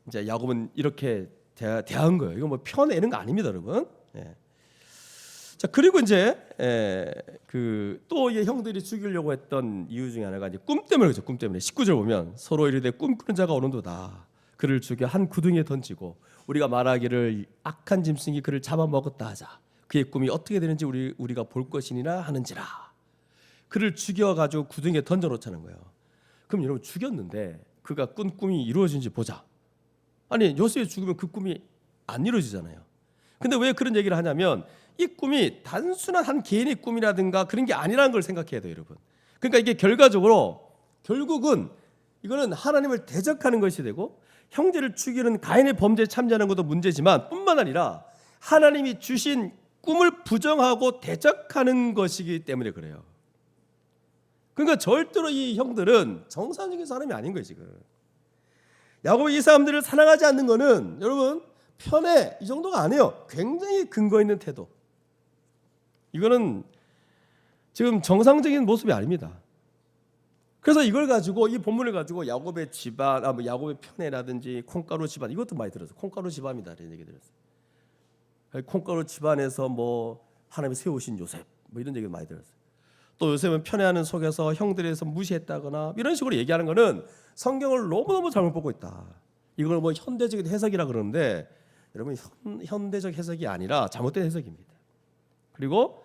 이제 야곱은 이렇게 대한 거예요. 이거 뭐 펴내는 거 아닙니다, 여러분. 예. 자, 그리고 이제 또 형들이 죽이려고 했던 이유 중에 하나가 이제 꿈 때문에 그렇죠. 꿈 때문에 19절 보면 서로 이르되 꿈꾸는 자가 오는도다. 그를 죽여 한 구덩이에 던지고 우리가 말하기를 악한 짐승이 그를 잡아먹었다 하자. 그의 꿈이 어떻게 되는지 우리가 볼 것이니라 하는지라. 그를 죽여가지고 구덩이에 던져놓자는 거예요. 그럼 여러분 죽였는데 그가 꾼 꿈이 이루어진지 보자. 아니 요셉이 죽으면 그 꿈이 안 이루어지잖아요. 근데 왜 그런 얘기를 하냐면 이 꿈이 단순한 한 개인의 꿈이라든가 그런 게 아니라는 걸 생각해야 돼요, 여러분. 그러니까 이게 결국은 이거는 하나님을 대적하는 것이 되고 형제를 죽이는 가인의 범죄에 참여하는 것도 문제지만 뿐만 아니라 하나님이 주신 꿈을 부정하고 대적하는 것이기 때문에 그래요. 그러니까 절대로 이 형들은 정상적인 사람이 아닌 거예요, 지금. 야곱이 이 사람들을 사랑하지 않는 거는 여러분 편애 이 정도가 아니에요. 굉장히 근거 있는 태도. 이거는 지금 정상적인 모습이 아닙니다. 그래서 이걸 가지고 이 본문을 가지고 야곱의 집안, 야곱의 편애라든지 콩가루 집안 이것도 많이 들었어요. 콩가루 집안이다 이런 얘기 들었어요. 콩가루 집안에서 뭐 하나님이 세우신 요셉 뭐 이런 얘기 많이 들었어요. 또 요셉은 편애하는 속에서 형들에서 무시했다거나 이런 식으로 얘기하는 거는 성경을 너무너무 잘못 보고 있다. 이걸 뭐 현대적인 해석이라 그러는데 여러분 현대적 해석이 아니라 잘못된 해석입니다. 그리고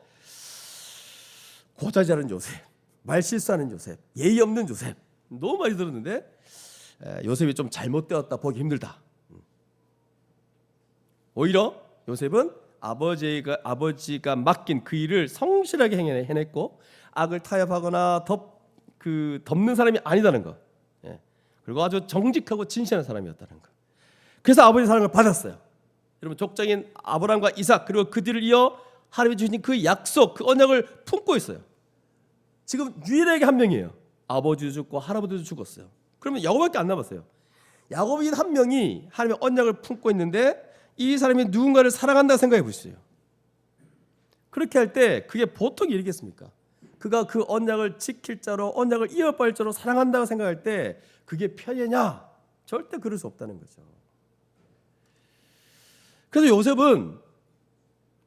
고자질하는 요셉, 말실수하는 요셉, 예의 없는 요셉 너무 많이 들었는데 요셉이 좀 잘못되었다 보기 힘들다. 오히려 요셉은 아버지가 맡긴 그 일을 성실하게 해냈고 악을 타협하거나 덮는 사람이 아니다는 거. 그리고 아주 정직하고 진실한 사람이었다는 거. 그래서 아버지의 사랑을 받았어요. 여러분 족장인 아브라함과 이삭 그리고 그 뒤를 이어 하나님이 주신 그 약속, 그 언약을 품고 있어요. 지금 유일하게 한 명이에요. 아버지도 죽고 할아버지도 죽었어요. 그러면 야곱밖에 안 남았어요. 야곱인 한 명이 하나님의 언약을 품고 있는데 이 사람이 누군가를 사랑한다 생각해 보시죠. 그렇게 할 때 그게 보통 일이겠습니까? 그가 그 언약을 지킬 자로 언약을 이어갈 자로 사랑한다고 생각할 때 그게 편애냐? 절대 그럴 수 없다는 거죠. 그래서 요셉은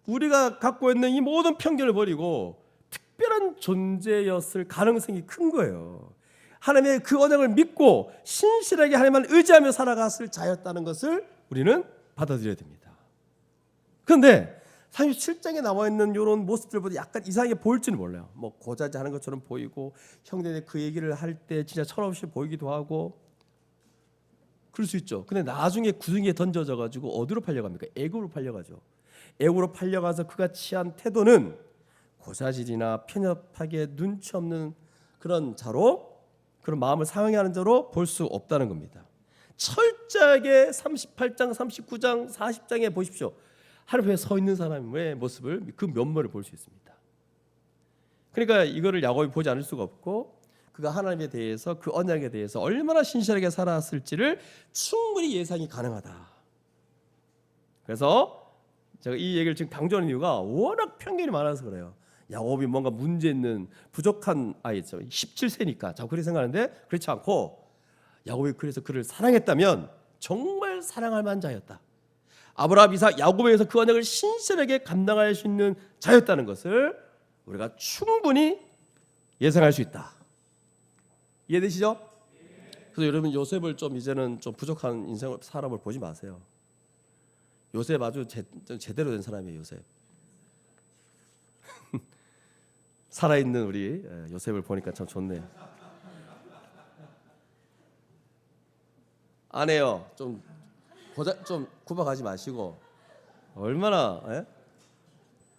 우리가 갖고 있는 이 모든 편견을 버리고 특별한 존재였을 가능성이 큰 거예요. 하나님의 그 언약을 믿고 신실하게 하나님만 의지하며 살아갔을 자였다는 것을 우리는 받아들여야 됩니다. 그런데 37장에 나와 있는 이런 모습들보다 약간 이상하게 보일지는 몰라요. 뭐 고자질하는 것처럼 보이고 형제들 그 얘기를 할 때 진짜 철없이 보이기도 하고 그럴 수 있죠. 근데 나중에 구덩이에 던져져 가지고 어디로 팔려갑니까? 애굽으로 팔려가죠. 애굽으로 팔려가서 그가 취한 태도는 고자질이나 편협하게 눈치 없는 그런 자로 그런 마음을 상하게 하는 자로 볼 수 없다는 겁니다. 철저하게 38장, 39장, 40장에 보십시오. 하나님 앞에 서 있는 사람의 모습을 그 면모를 볼 수 있습니다. 그러니까 이거를 야곱이 보지 않을 수가 없고 그가 하나님에 대해서 그 언약에 대해서 얼마나 신실하게 살았을지를 충분히 예상이 가능하다. 그래서 제가 이 얘기를 지금 강조하는 이유가 워낙 편견이 많아서 그래요. 야곱이 뭔가 문제 있는 부족한 아이죠. 17세니까 자꾸 그렇게 생각하는데 그렇지 않고 야곱이 그래서 그를 사랑했다면 정말 사랑할 만한 자였다. 아브라함, 이삭, 야곱에 의해서 그 언약을 신실하게 감당할 수 있는 자였다는 것을 우리가 충분히 예상할 수 있다. 이해되시죠? 그래서 여러분 요셉을 좀 이제는 좀 부족한 인생을 사람을 보지 마세요. 요셉 아주 제대로 된 사람이에요. 요셉. 살아있는 우리 요셉을 보니까 참 좋네요. 안 해요. 좀 구박하지 마시고 얼마나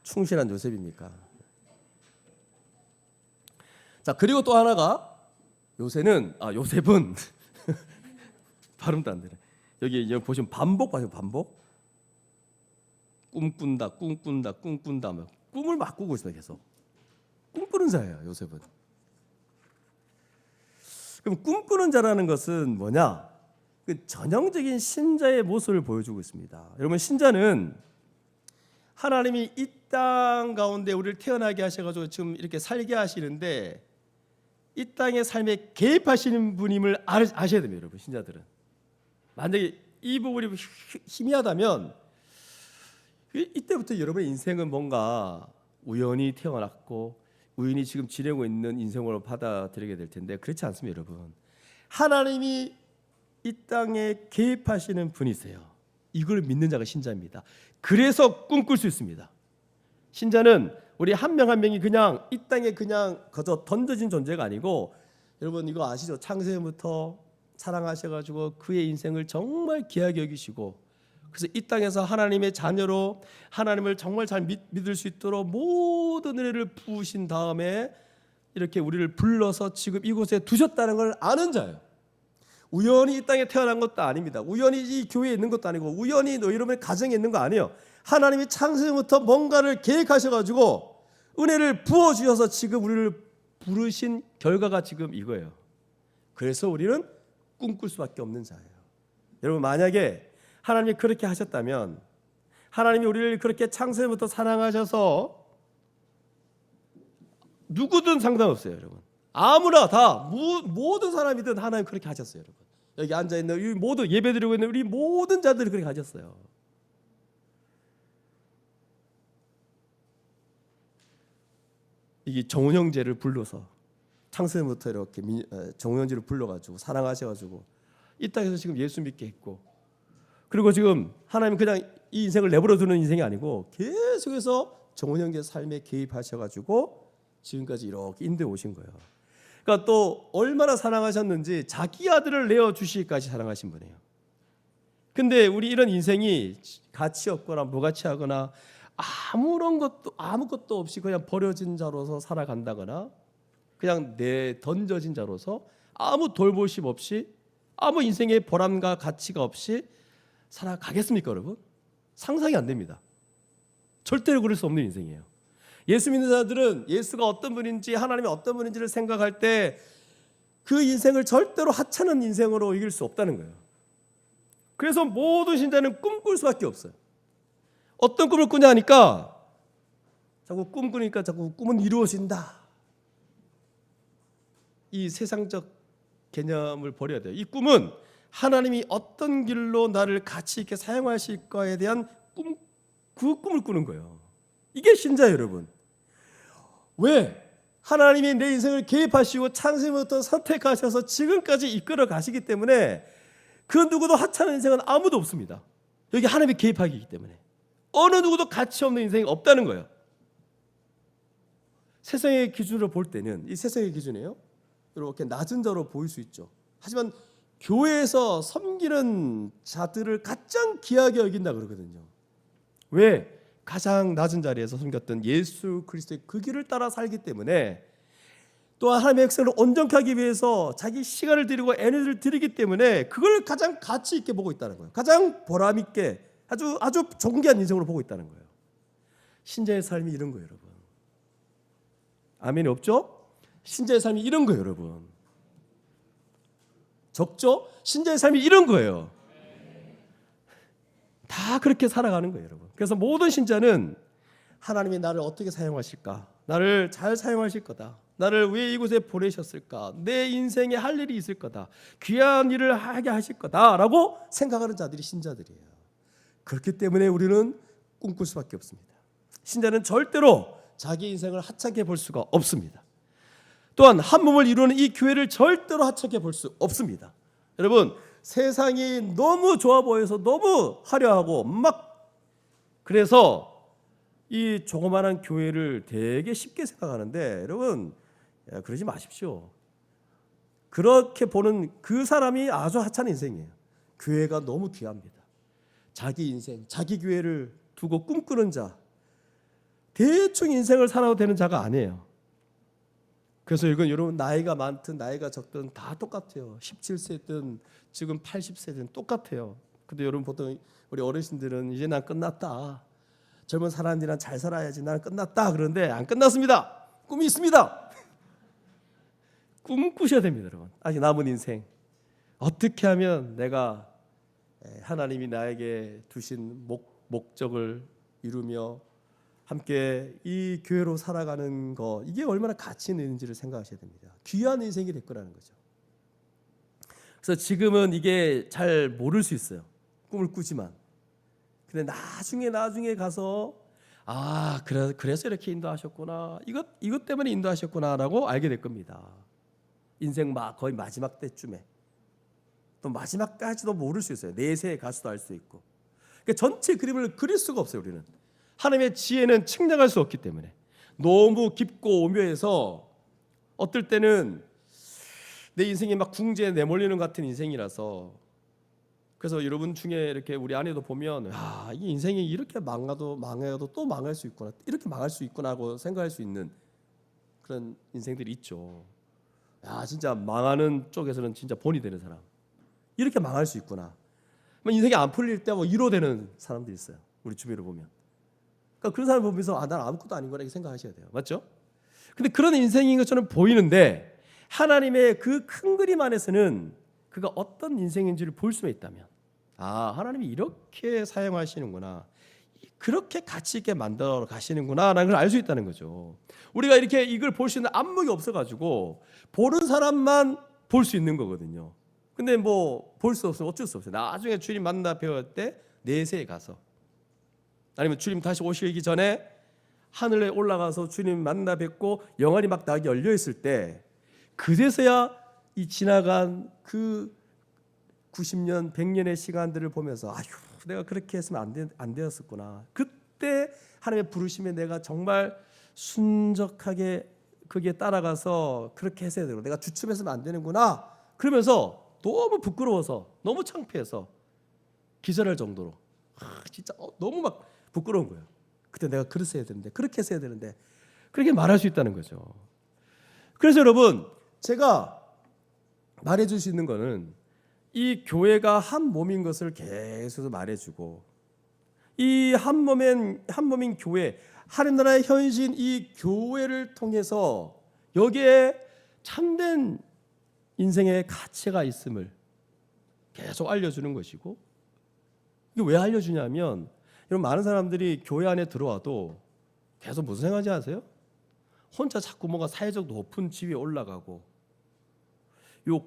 충실한 요셉입니까? 자, 그리고 또 하나가 요셉은 발음도 안 되네. 여기 보시면 반복 봐요. 반복. 꿈꾼다, 꿈꾼다, 꿈꾼다. 꿈을 막 꾸고 있어요. 계속 꿈꾸는 자예요. 요셉은. 그럼 꿈꾸는 자라는 것은 뭐냐? 그 전형적인 신자의 모습을 보여주고 있습니다. 여러분, 신자는 하나님이 이 땅 가운데 우리를 태어나게 하셔가지고 지금 이렇게 살게 하시는데 이 땅의 삶에 개입하시는 분임을 아셔야 됩니다. 여러분, 신자들은. 만약에 이 부분이 희미하다면 이때부터 여러분의 인생은 뭔가 우연히 태어났고 우연히 지금 지내고 있는 인생으로 받아들이게 될 텐데 그렇지 않습니다. 여러분, 하나님이 이 땅에 개입하시는 분이세요. 이걸 믿는 자가 신자입니다. 그래서 꿈꿀 수 있습니다. 신자는 우리 한 명 한 명이 그냥 이 땅에 그냥 거저 던져진 존재가 아니고, 여러분 이거 아시죠? 창세부터 사랑하셔가지고 그의 인생을 정말 귀하게 여기시고, 그래서 이 땅에서 하나님의 자녀로 하나님을 정말 잘 믿을 수 있도록 모든 은혜를 부으신 다음에 이렇게 우리를 불러서 지금 이곳에 두셨다는 걸 아는 자예요. 우연히 이 땅에 태어난 것도 아닙니다. 우연히 이 교회에 있는 것도 아니고 우연히 여러분의 가정에 있는 거 아니에요. 하나님이 창세부터 뭔가를 계획하셔가지고 은혜를 부어주셔서 지금 우리를 부르신 결과가 지금 이거예요. 그래서 우리는 꿈꿀 수밖에 없는 자예요. 여러분, 만약에 하나님이 그렇게 하셨다면, 하나님이 우리를 그렇게 창세부터 사랑하셔서 누구든 상관없어요. 여러분, 아무나 다 모든 사람이든 하나님 그렇게 하셨어요. 여러분, 여기 앉아있는 우리 모두 예배드리고 있는 우리 모든 자들이 그렇게 하셨어요. 이게 정훈 형제를 불러서 창세부터 이렇게 정훈 형제를 불러가지고 사랑하셔가지고 이 땅에서 지금 예수 믿게 했고, 그리고 지금 하나님 그냥 이 인생을 내버려 두는 인생이 아니고 계속해서 정훈 형제 삶에 개입하셔가지고 지금까지 이렇게 인도해 오신 거예요. 그러니까 또 얼마나 사랑하셨는지 자기 아들을 내어 주시기까지 사랑하신 분이에요. 근데 우리 이런 인생이 가치 없거나 무가치하거나 아무것도 없이 그냥 버려진 자로서 살아간다거나 그냥 던져진 자로서 아무 돌보심 없이 아무 인생의 보람과 가치가 없이 살아가겠습니까, 여러분? 상상이 안 됩니다. 절대로 그럴 수 없는 인생이에요. 예수 믿는 자들은 예수가 어떤 분인지 하나님이 어떤 분인지를 생각할 때 그 인생을 절대로 하찮은 인생으로 이길 수 없다는 거예요. 그래서 모든 신자는 꿈꿀 수밖에 없어요. 어떤 꿈을 꾸냐 하니까 자꾸 꿈꾸니까 자꾸 꿈은 이루어진다. 이 세상적 개념을 버려야 돼요. 이 꿈은 하나님이 어떤 길로 나를 가치 있게 사용하실 거에 대한 그 꿈을 꾸는 거예요. 이게 신자예요, 여러분. 왜? 하나님이 내 인생을 개입하시고 창세부터 선택하셔서 지금까지 이끌어 가시기 때문에 그 누구도 하찮은 인생은 아무도 없습니다. 여기 하나님이 개입하기 때문에 어느 누구도 가치 없는 인생이 없다는 거예요. 세상의 기준으로 볼 때는 이 세상의 기준이에요. 이렇게 낮은 자로 보일 수 있죠. 하지만 교회에서 섬기는 자들을 가장 귀하게 여긴다 그러거든요. 왜? 가장 낮은 자리에서 섬겼던 예수 그리스도의 그 길을 따라 살기 때문에, 또 하나님의 백성을 온전케 하기 위해서 자기 시간을 드리고 에너지를 드리기 때문에 그걸 가장 가치 있게 보고 있다는 거예요. 가장 보람 있게 아주 존귀한 인생으로 보고 있다는 거예요. 신자의 삶이 이런 거예요, 여러분. 아멘이 없죠? 신자의 삶이 이런 거예요, 여러분. 적죠? 신자의 삶이 이런 거예요. 다 그렇게 살아가는 거예요, 여러분. 그래서 모든 신자는 하나님이 나를 어떻게 사용하실까? 나를 잘 사용하실 거다. 나를 왜 이곳에 보내셨을까? 내 인생에 할 일이 있을 거다. 귀한 일을 하게 하실 거다라고 생각하는 자들이 신자들이에요. 그렇기 때문에 우리는 꿈꿀 수밖에 없습니다. 신자는 절대로 자기 인생을 하찮게 볼 수가 없습니다. 또한 한 몸을 이루는 이 교회를 절대로 하찮게 볼 수 없습니다. 여러분, 세상이 너무 좋아 보여서 너무 화려하고 그래서 이 조그마한 교회를 되게 쉽게 생각하는데, 여러분 그러지 마십시오. 그렇게 보는 그 사람이 아주 하찮은 인생이에요. 교회가 너무 귀합니다. 자기 인생, 자기 교회를 두고 꿈꾸는 자, 대충 인생을 살아도 되는 자가 아니에요. 그래서 이건 여러분 나이가 많든 나이가 적든 다 똑같아요. 17세든 지금 80세든 똑같아요. 근데 여러분 보통 우리 어르신들은 이제 난 끝났다. 젊은 사람들이랑 잘 살아야지 난 끝났다. 그런데 안 끝났습니다. 꿈이 있습니다. 꿈 꾸셔야 됩니다, 여러분. 아직 남은 인생 어떻게 하면 내가 하나님이 나에게 두신 목적을 이루며 함께 이 교회로 살아가는 거, 이게 얼마나 가치 있는지를 생각하셔야 됩니다. 귀한 인생이 될 거라는 거죠. 그래서 지금은 이게 잘 모를 수 있어요. 꿈을 꾸지만. 근데 나중에 가서 그래서 이렇게 인도하셨구나. 이것 때문에 인도하셨구나라고 알게 될 겁니다. 인생 거의 마지막 때쯤에. 또 마지막까지도 모를 수 있어요. 내세에 가서도 알 수 있고. 그러니까 전체 그림을 그릴 수가 없어요, 우리는. 하나님의 지혜는 측량할 수 없기 때문에. 너무 깊고 오묘해서 어떨 때는 내 인생이 막 궁지에 내몰리는 것 같은 인생이라서, 그래서 여러분 중에 이렇게 우리 아내도 보면 이 인생이 이렇게 망해도 또 망할 수 있구나, 이렇게 망할 수 있구나 하고 생각할 수 있는 그런 인생들이 있죠. 진짜 망하는 쪽에서는 진짜 본이 되는 사람, 이렇게 망할 수 있구나. 인생이 안 풀릴 때 위로되는 사람도 있어요, 우리 주변을 보면. 그러니까 그런 사람 보면서 난 아무것도 아닌 거라 이렇게 생각하셔야 돼요. 맞죠? 근데 그런 인생인 것처럼 보이는데 하나님의 그 큰 그림 안에서는 그가 어떤 인생인지를 볼 수만 있다면, 하나님이 이렇게 사용하시는구나, 그렇게 가치 있게 만들어 가시는구나 라는 걸 알 수 있다는 거죠. 우리가 이렇게 이걸 볼 수 있는 안목이 없어가지고 보는 사람만 볼 수 있는 거거든요. 근데 볼 수 없으면 어쩔 수 없어요. 나중에 주님 만나 뵈울 때 내세에 가서, 아니면 주님 다시 오시기 전에 하늘에 올라가서 주님 만나 뵙고 영안이 막 나게 열려 있을 때, 그제서야 이 지나간 그 90년, 100년의 시간들을 보면서 내가 그렇게 했으면 안 되었었구나. 그때 하나님의 부르심에 내가 정말 순적하게 거기에 따라가서 그렇게 했어야 되고, 내가 주춤했으면 안 되는구나. 그러면서 너무 부끄러워서, 너무 창피해서 기절할 정도로 진짜 너무 막 부끄러운 거예요. 그때 내가 그랬어야 되는데, 그렇게 했어야 되는데, 그렇게 말할 수 있다는 거죠. 그래서 여러분, 제가 말해줄 수 있는 거는 이 교회가 한 몸인 것을 계속 말해주고, 이 한 몸인 교회, 하나님 나라의 현신 이 교회를 통해서 여기에 참된 인생의 가치가 있음을 계속 알려주는 것이고, 이게 왜 알려주냐면, 여러분, 많은 사람들이 교회 안에 들어와도 계속 무슨 생각하지 아세요? 혼자 자꾸 뭔가 사회적 높은 지위에 올라가고,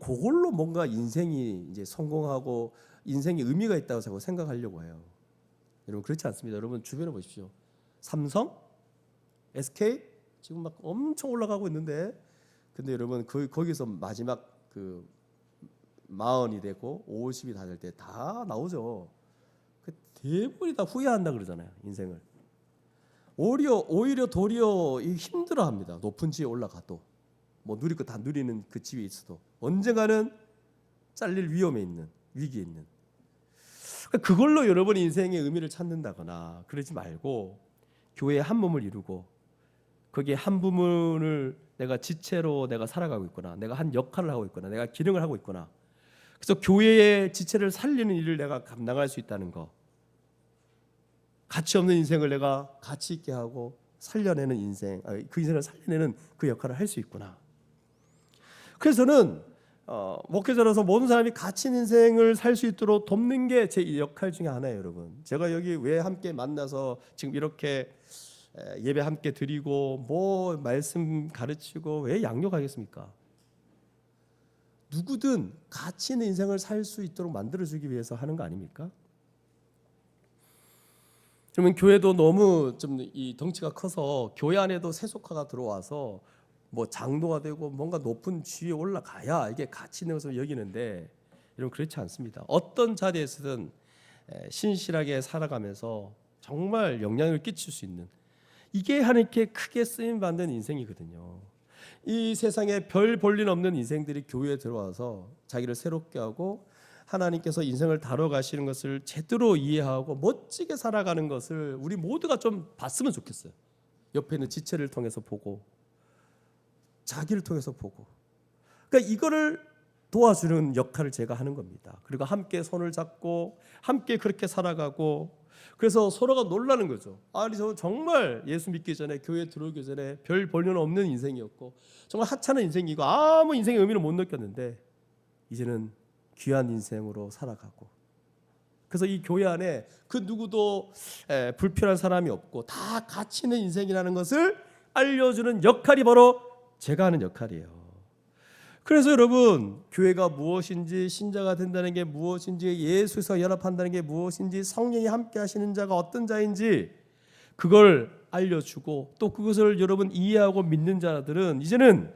그걸로 뭔가 인생이 이제 성공하고 인생에 의미가 있다고 생각하려고 해요. 여러분, 그렇지 않습니다. 여러분 주변에 보십시오. 삼성, SK 지금 막 엄청 올라가고 있는데, 근데 여러분 거기서 마지막 그 40이 되고 50이 다 될 때 다 나오죠. 대부분이 다 후회한다 그러잖아요, 인생을. 오히려 도리어 힘들어합니다. 높은 지위에 올라가도, 누릴 거 다 누리는 그 지위에 있어도 언젠가는 잘릴 위기에 있는. 그걸로 여러분이 인생의 의미를 찾는다거나 그러지 말고, 교회의 한 몸을 이루고 거기에 한 부분을 내가 지체로 내가 살아가고 있구나, 내가 한 역할을 하고 있구나, 내가 기능을 하고 있구나. 그래서 교회의 지체를 살리는 일을 내가 감당할 수 있다는 거, 가치 없는 인생을 내가 가치 있게 하고 살려내는 인생, 그 인생을 살려내는 그 역할을 할 수 있구나. 그래서 저는 목회자로서 모든 사람이 가치 있는 인생을 살 수 있도록 돕는 게 제 역할 중에 하나예요, 여러분. 제가 여기 왜 함께 만나서 지금 이렇게 예배 함께 드리고 말씀 가르치고 왜 양육하겠습니까? 누구든 가치 있는 인생을 살 수 있도록 만들어주기 위해서 하는 거 아닙니까? 그러면 교회도 너무 좀 이 덩치가 커서 교회 안에도 세속화가 들어와서 장로가 되고 뭔가 높은 지위에 올라가야 이게 가치 있는 것을 여기는데, 여러분 그렇지 않습니다. 어떤 자리에서든 신실하게 살아가면서 정말 영향을 끼칠 수 있는, 이게 하나님께 크게 쓰임 받는 인생이거든요. 이 세상에 별 볼일 없는 인생들이 교회에 들어와서 자기를 새롭게 하고 하나님께서 인생을 다뤄가시는 것을 제대로 이해하고 멋지게 살아가는 것을 우리 모두가 좀 봤으면 좋겠어요. 옆에 있는 지체를 통해서 보고, 자기를 통해서 보고, 그러니까 이거를 도와주는 역할을 제가 하는 겁니다. 그리고 함께 손을 잡고 함께 그렇게 살아가고, 그래서 서로가 놀라는 거죠. 아니 저 정말 예수 믿기 전에, 교회 들어오기 전에 별 볼일 없는 인생이었고 정말 하찮은 인생이고 아무 인생의 의미를 못 느꼈는데 이제는 귀한 인생으로 살아가고, 그래서 이 교회 안에 그 누구도 불필요한 사람이 없고 다 가치 있는 인생이라는 것을 알려주는 역할이 바로 제가 하는 역할이에요. 그래서 여러분, 교회가 무엇인지, 신자가 된다는 게 무엇인지, 예수에서 연합한다는 게 무엇인지, 성령이 함께 하시는 자가 어떤 자인지 그걸 알려주고, 또 그것을 여러분 이해하고 믿는 자들은 이제는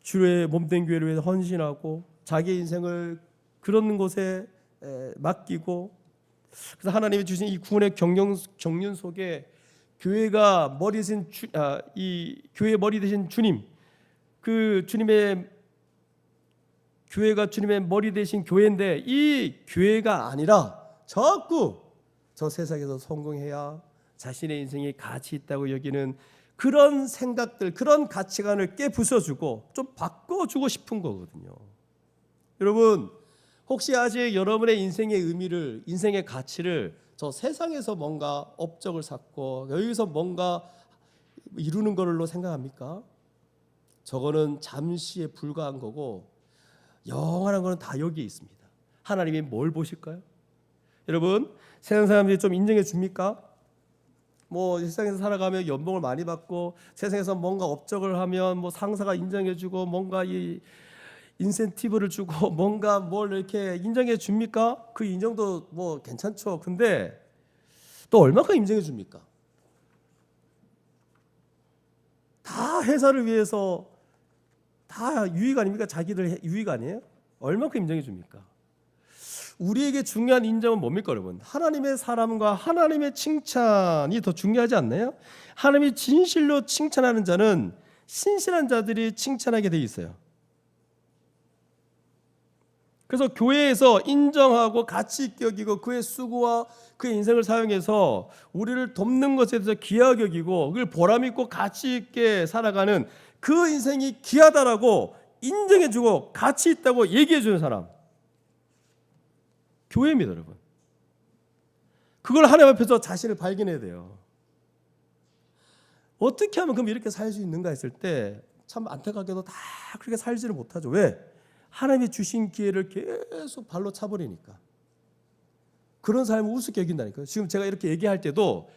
주의 몸된 교회를 위해서 헌신하고 자기 인생을 그런 곳에 맡기고, 그래서 하나님이 주신 이 구원의 경륜 속에 교회가 머리 되신 이 교회의 머리 되신 주님, 그 주님의 교회가 주님의 머리 되신 교회인데, 이 교회가 아니라 자꾸 저 세상에서 성공해야 자신의 인생에 가치 있다고 여기는 그런 생각들, 그런 가치관을 깨부숴주고 좀 바꿔주고 싶은 거거든요. 여러분, 혹시 아직 여러분의 인생의 의미를, 인생의 가치를 저 세상에서 뭔가 업적을 쌓고 여기서 뭔가 이루는 걸로 생각합니까? 저거는 잠시에 불과한 거고 영원한 거는 다 여기에 있습니다. 하나님이 뭘 보실까요? 여러분, 세상 사람들이 좀 인정해 줍니까? 뭐 세상에서 살아가면 연봉을 많이 받고 세상에서 뭔가 업적을 하면 뭐 상사가 인정해 주고 뭔가 이 인센티브를 주고 뭔가 뭘 이렇게 인정해 줍니까? 그 인정도 뭐 괜찮죠. 근데 또 얼마큼 인정해 줍니까? 다 회사를 위해서 다 유익 아닙니까? 자기들 유익 아니에요? 얼마큼 인정해 줍니까? 우리에게 중요한 인정은 뭡니까, 여러분? 하나님의 사람과 하나님의 칭찬이 더 중요하지 않나요? 하나님이 진실로 칭찬하는 자는 신실한 자들이 칭찬하게 돼 있어요. 그래서 교회에서 인정하고 가치 있게 여기고 그의 수고와 그의 인생을 사용해서 우리를 돕는 것에 대해서 귀하게 여기고 그걸 보람 있고 가치 있게 살아가는 그 인생이 귀하다라고 인정해주고 가치 있다고 얘기해주는 사람, 교회입니다, 여러분. 그걸 하나님 앞에서 자신을 발견해야 돼요. 어떻게 하면 그럼 이렇게 살 수 있는가 했을 때 참 안타깝게도 다 그렇게 살지를 못하죠. 왜? 하나님이 주신 기회를 계속 발로 차버리니까. 그런 삶을 우습게 여긴다니까요. 지금 제가 이렇게 얘기할 때도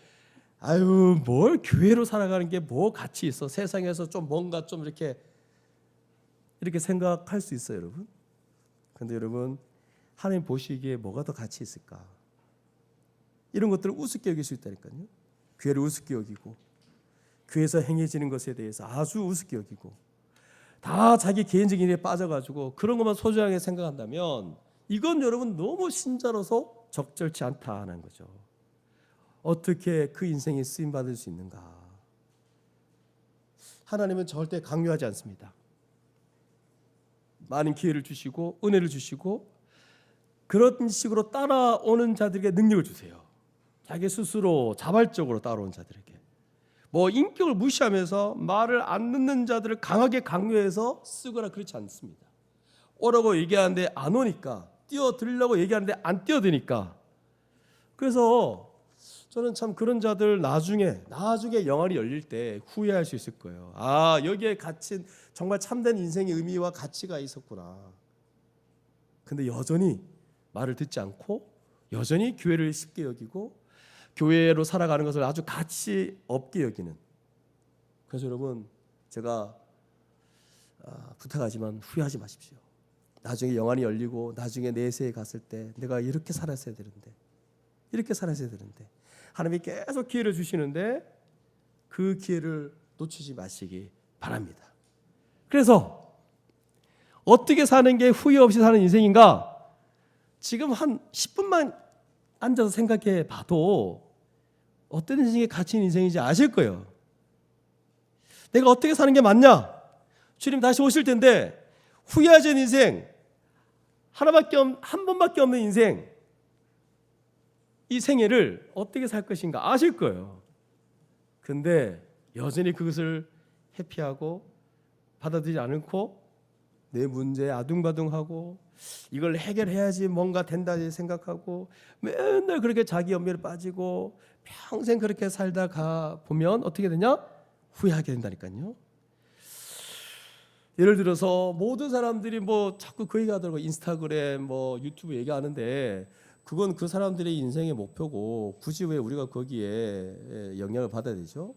아유 뭘 교회로 살아가는 게 뭐 가치 있어, 세상에서 좀 뭔가 좀 이렇게 생각할 수 있어요, 여러분. 그런데 여러분, 하나님 보시기에 뭐가 더 가치 있을까? 이런 것들을 우습게 여길 수 있다니까요. 교회를 우습게 여기고 교회에서 행해지는 것에 대해서 아주 우습게 여기고 다 자기 개인적인 일에 빠져가지고 그런 것만 소중하게 생각한다면 이건 여러분 너무 신자로서 적절치 않다는 거죠. 어떻게 그 인생에 쓰임받을 수 있는가? 하나님은 절대 강요하지 않습니다. 많은 기회를 주시고 은혜를 주시고 그런 식으로 따라오는 자들에게 능력을 주세요. 자기 스스로 자발적으로 따라온 자들에게. 뭐 인격을 무시하면서 말을 안 듣는 자들을 강하게 강요해서 쓰거나 그렇지 않습니다. 오라고 얘기하는데 안 오니까, 뛰어들려고 얘기하는데 안 뛰어드니까. 그래서 저는 참 그런 자들 나중에 영안이 열릴 때 후회할 수 있을 거예요. 아, 여기에 갇힌 정말 참된 인생의 의미와 가치가 있었구나. 근데 여전히 말을 듣지 않고 여전히 교회를 쉽게 여기고 교회로 살아가는 것을 아주 가치 없게 여기는. 그래서 여러분, 제가 부탁하지만 후회하지 마십시오. 나중에 영안이 열리고 나중에 내세에 갔을 때 내가 이렇게 살았어야 되는데, 이렇게 살았어야 되는데, 하나님이 계속 기회를 주시는데 그 기회를 놓치지 마시기 바랍니다. 그래서 어떻게 사는 게 후회 없이 사는 인생인가? 지금 한 10분만 앉아서 생각해 봐도 어떤 인생이 가치 있는 인생인지 아실 거예요. 내가 어떻게 사는 게 맞냐? 주님 다시 오실 텐데 후회하지 않은 인생, 한 번밖에 없는 인생, 이 생애를 어떻게 살 것인가 아실 거예요. 근데 여전히 그것을 회피하고 받아들이지 않고 내 문제에 아둥바둥하고 이걸 해결해야지 뭔가 된다 생각하고 맨날 그렇게 자기 연민에 빠지고 평생 그렇게 살다가 보면 어떻게 되냐? 후회하게 된다니까요. 예를 들어서 모든 사람들이 뭐 자꾸 그 얘기하더라고. 인스타그램 뭐 유튜브 얘기하는데 그건 그 사람들의 인생의 목표고 굳이 왜 우리가 거기에 영향을 받아야 되죠?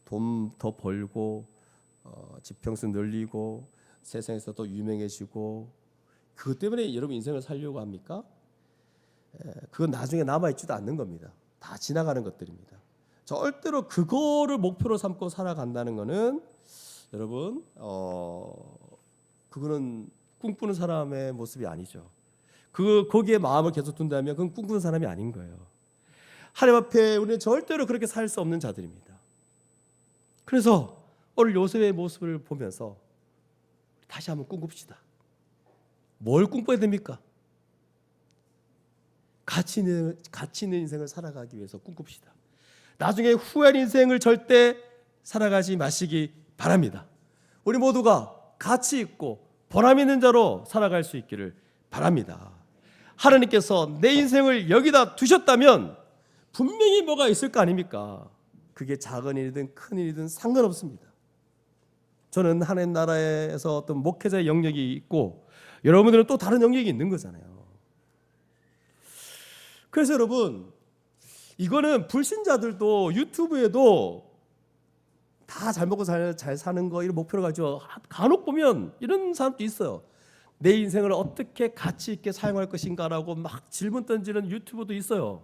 돈 더 벌고 지평수 늘리고 세상에서 더 유명해지고 그것 때문에 여러분 인생을 살려고 합니까? 그건 나중에 남아있지도 않는 겁니다. 다 지나가는 것들입니다. 절대로 그거를 목표로 삼고 살아간다는 거는 여러분 그거는 꿈꾸는 사람의 모습이 아니죠. 거기에 마음을 계속 둔다면 그건 꿈꾸는 사람이 아닌 거예요. 하나님 앞에 우리는 절대로 그렇게 살 수 없는 자들입니다. 그래서 오늘 요셉의 모습을 보면서 다시 한번 꿈꿉시다. 뭘 꿈꿔야 됩니까? 가치 있는 인생을 살아가기 위해서 꿈꿉시다. 나중에 후회한 인생을 절대 살아가지 마시기 바랍니다. 우리 모두가 가치 있고 보람 있는 자로 살아갈 수 있기를 바랍니다. 하나님께서 내 인생을 여기다 두셨다면 분명히 뭐가 있을 거 아닙니까? 그게 작은 일이든 큰 일이든 상관없습니다. 저는 하나님 나라에서 어떤 목회자의 영역이 있고 여러분들은 또 다른 영역이 있는 거잖아요. 그래서 여러분 이거는 불신자들도 유튜브에도 다 잘 먹고 잘 사는 거 이런 목표를 가지고 간혹 보면 이런 사람도 있어요. 내 인생을 어떻게 가치 있게 사용할 것인가라고 막 질문 던지는 유튜버도 있어요.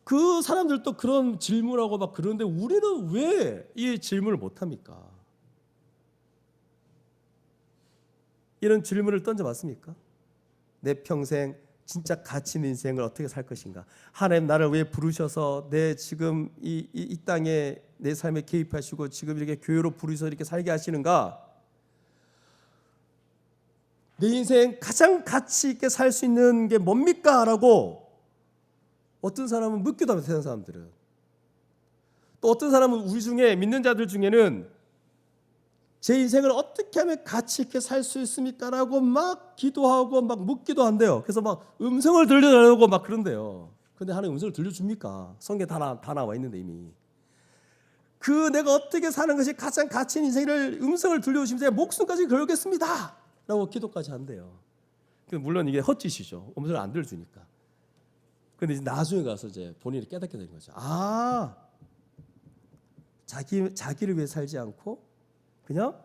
그 사람들도 그런 질문하고 막 그러는데 우리는 왜 이 질문을 못 합니까? 이런 질문을 던져봤습니까? 내 평생 진짜 가치 있는 인생을 어떻게 살 것인가? 하나님 나를 왜 부르셔서 내 지금 이 땅에 내 삶에 개입하시고 지금 이렇게 교회로 부르셔서 이렇게 살게 하시는가? 내 인생 가장 가치 있게 살 수 있는 게 뭡니까? 라고 어떤 사람은 묻기도 합니다. 세상 사람들은. 또 어떤 사람은 우리 중에 믿는 자들 중에는 제 인생을 어떻게 하면 가치 있게 살 수 있습니까? 라고 막 기도하고 막 묻기도 한대요. 그래서 막 음성을 들려달라고 막 그런대요. 근데 하나님 음성을 들려줍니까? 성경에 다 나와 있는데 이미. 내가 어떻게 사는 것이 가장 가치 있는 인생을 음성을 들려주시면 제가 목숨까지 걸겠습니다. 라고 기도까지 한대요. 물론 이게 헛짓이죠. 음성을 안 들려주니까. 근데 이제 나중에 가서 이제 본인이 깨닫게 된 거죠. 자기를 위해 살지 않고 그냥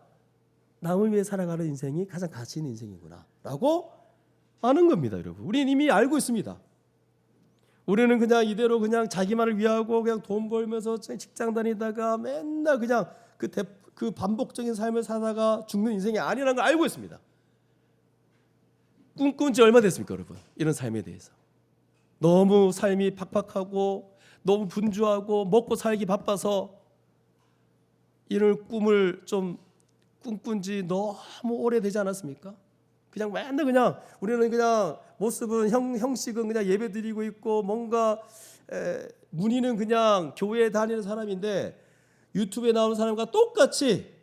남을 위해 살아가는 인생이 가장 가치 있는 인생이구나 라고 아는 겁니다. 여러분 우리는 이미 알고 있습니다. 우리는 그냥 이대로 그냥 자기만을 위하고 그냥 돈 벌면서 직장 다니다가 맨날 그냥 그 반복적인 삶을 살다가 죽는 인생이 아니라는 걸 알고 있습니다. 꿈꾼 지 얼마 됐습니까 여러분? 이런 삶에 대해서 너무 삶이 팍팍하고 너무 분주하고 먹고 살기 바빠서 이런 꿈을 좀 꿈꾼 지 너무 오래되지 않았습니까? 그냥 맨날 그냥 우리는 그냥 모습은 형식은 그냥 예배 드리고 있고 뭔가 문의는 그냥 교회에 다니는 사람인데 유튜브에 나오는 사람과 똑같이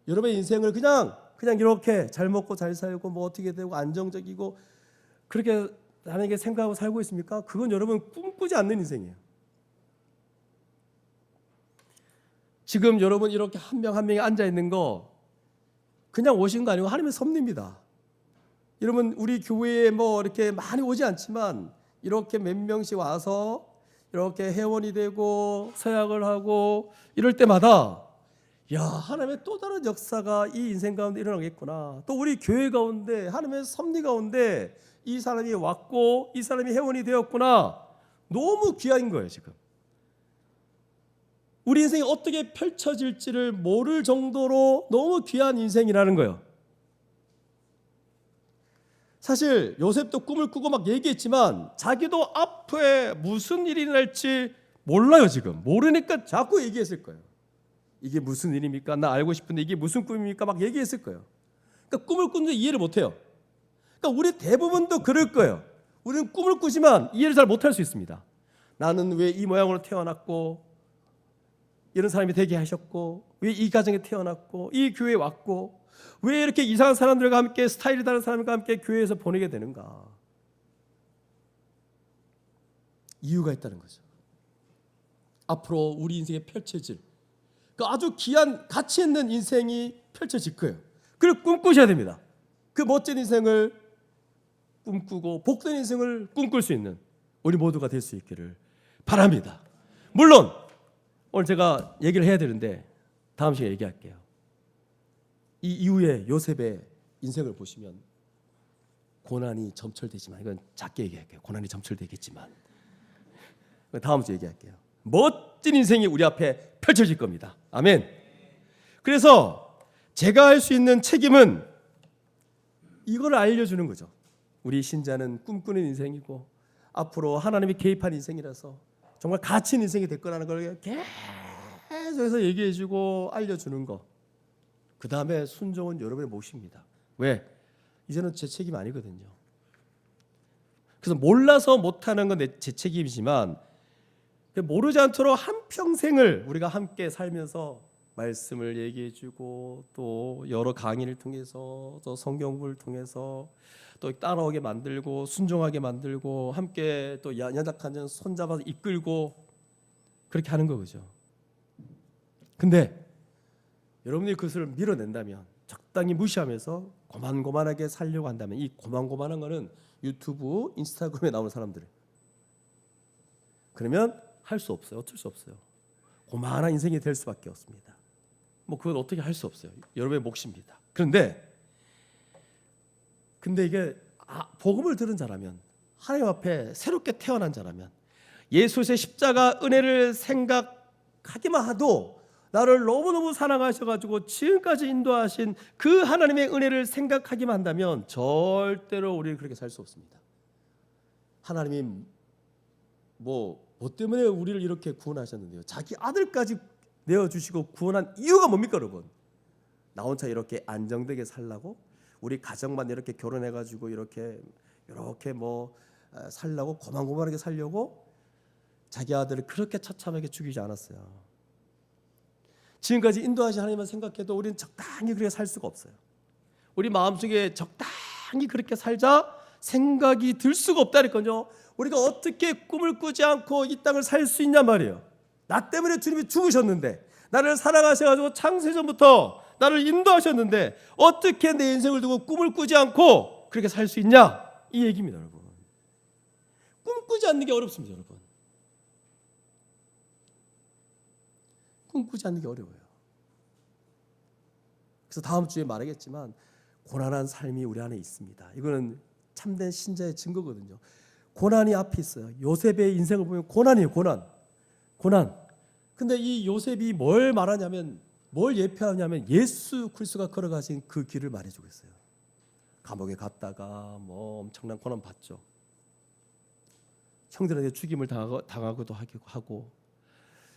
여러분의 인생을 그냥 이렇게 잘 먹고 잘 살고 뭐 어떻게 되고 안정적이고 그렇게 하나님께 생각하고 살고 있습니까? 그건 여러분 꿈꾸지 않는 인생이에요. 지금 여러분 이렇게 한 명 한 명이 앉아 있는 거 그냥 오신 거 아니고 하나님의 섭리입니다. 여러분 우리 교회에 뭐 이렇게 많이 오지 않지만 이렇게 몇 명씩 와서 이렇게 회원이 되고 서약을 하고 이럴 때마다 야 하나님의 또 다른 역사가 이 인생 가운데 일어나겠구나. 또 우리 교회 가운데 하나님의 섭리 가운데 이 사람이 왔고 이 사람이 회원이 되었구나. 너무 귀한 거예요 지금. 우리 인생이 어떻게 펼쳐질지를 모를 정도로 너무 귀한 인생이라는 거예요. 사실 요셉도 꿈을 꾸고 막 얘기했지만 자기도 앞에 무슨 일이 날지 몰라요 지금. 모르니까 자꾸 얘기했을 거예요. 이게 무슨 일입니까? 나 알고 싶은데 이게 무슨 꿈입니까? 막 얘기했을 거예요. 그러니까 꿈을 꾸는데 이해를 못해요. 그러니까 우리 대부분도 그럴 거예요. 우리는 꿈을 꾸지만 이해를 잘 못할 수 있습니다. 나는 왜 이 모양으로 태어났고 이런 사람이 되게 하셨고, 왜 이 가정에 태어났고, 이 교회에 왔고, 왜 이렇게 이상한 사람들과 함께, 스타일이 다른 사람과 함께 교회에서 보내게 되는가? 이유가 있다는 거죠. 앞으로 우리 인생에 펼쳐질 그 아주 귀한 가치 있는 인생이 펼쳐질 거예요. 그걸 꿈꾸셔야 됩니다. 그 멋진 인생을 꿈꾸고 복된 인생을 꿈꿀 수 있는 우리 모두가 될 수 있기를 바랍니다. 물론 오늘 제가 얘기를 해야 되는데 다음 시간에 얘기할게요. 이 이후에 요셉의 인생을 보시면 고난이 점철되지만, 이건 작게 얘기할게요. 고난이 점철되겠지만 다음 주에 얘기할게요. 멋진 인생이 우리 앞에 펼쳐질 겁니다. 아멘. 그래서 제가 할 수 있는 책임은 이걸 알려주는 거죠. 우리 신자는 꿈꾸는 인생이고 앞으로 하나님이 개입한 인생이라서 정말 가치 있는 인생이 될 거라는 걸 계속해서 얘기해주고 알려주는 거. 그 다음에 순종은 여러분의 몫입니다. 왜? 이제는 제 책임 아니거든요. 그래서 몰라서 못하는 건 제 책임이지만 모르지 않도록 한평생을 우리가 함께 살면서 말씀을 얘기해주고 또 여러 강의를 통해서 또 성경을 통해서 또 따라오게 만들고 순종하게 만들고 함께 또 연약한 자 손잡아서 이끌고 그렇게 하는 거죠. 근데 여러분이 그것을 밀어낸다면, 적당히 무시하면서 고만고만하게 살려고 한다면, 이 고만고만한 거는 유튜브, 인스타그램에 나오는 사람들, 그러면 할 수 없어요. 어쩔 수 없어요. 고만한 인생이 될 수밖에 없습니다. 뭐 그건 어떻게 할 수 없어요. 여러분의 몫입니다. 그런데 이게 복음을 들은 자라면, 하나님 앞에 새롭게 태어난 자라면, 예수의 십자가 은혜를 생각하기만 해도 나를 너무너무 사랑하셔가지고 지금까지 인도하신 그 하나님의 은혜를 생각하기만 한다면 절대로 우리는 그렇게 살 수 없습니다. 하나님이 뭐 때문에 우리를 이렇게 구원하셨는데요. 자기 아들까지 내어주시고 구원한 이유가 뭡니까, 여러분? 나 혼자 이렇게 안정되게 살라고? 우리 가정만 이렇게 결혼해가지고 이렇게 뭐 살라고, 고만고만하게 살려고 자기 아들을 그렇게 처참하게 죽이지 않았어요. 지금까지 인도하신 하나님만 생각해도 우리는 적당히 그렇게 살 수가 없어요. 우리 마음속에 적당히 그렇게 살자 생각이 들 수가 없다니까요. 우리가 어떻게 꿈을 꾸지 않고 이 땅을 살 수 있냔 말이에요. 나 때문에 주님이 죽으셨는데, 나를 사랑하셔가지고 창세전부터 나를 인도하셨는데 어떻게 내 인생을 두고 꿈을 꾸지 않고 그렇게 살 수 있냐, 이 얘기입니다. 여러분, 꿈꾸지 않는 게 어렵습니다. 여러분, 꿈꾸지 않는 게 어려워요. 그래서 다음 주에 말하겠지만 고난한 삶이 우리 안에 있습니다. 이거는 참된 신자의 증거거든요. 고난이 앞에 있어요. 요셉의 인생을 보면 고난이에요. 고난. 근데 이 요셉이 뭘 말하냐면, 뭘 예표하냐면 예수 그리스도가 걸어가신 그 길을 말해주고 있어요. 감옥에 갔다가 뭐 엄청난 고난 받죠. 형들한테 죽임을 당하고도 하고.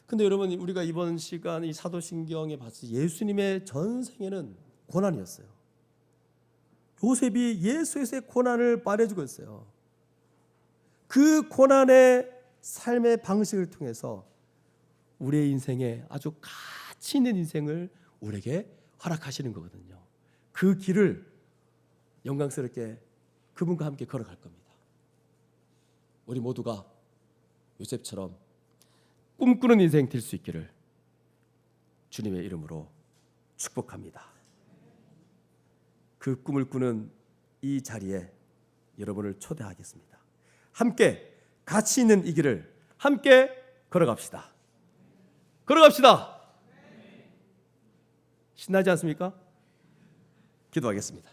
근데 여러분, 우리가 이번 시간 이 사도신경에 봤을 때 예수님의 전생에는 고난이었어요. 요셉이 예수의 고난을 말해주고 있어요. 그 고난의 삶의 방식을 통해서 우리의 인생에 아주 가치 있는 인생을 우리에게 허락하시는 거거든요. 그 길을 영광스럽게 그분과 함께 걸어갈 겁니다. 우리 모두가 요셉처럼 꿈꾸는 인생 될 수 있기를 주님의 이름으로 축복합니다. 그 꿈을 꾸는 이 자리에 여러분을 초대하겠습니다. 함께 가치 있는 이 길을 함께 걸어갑시다. 신나지 않습니까? 기도하겠습니다.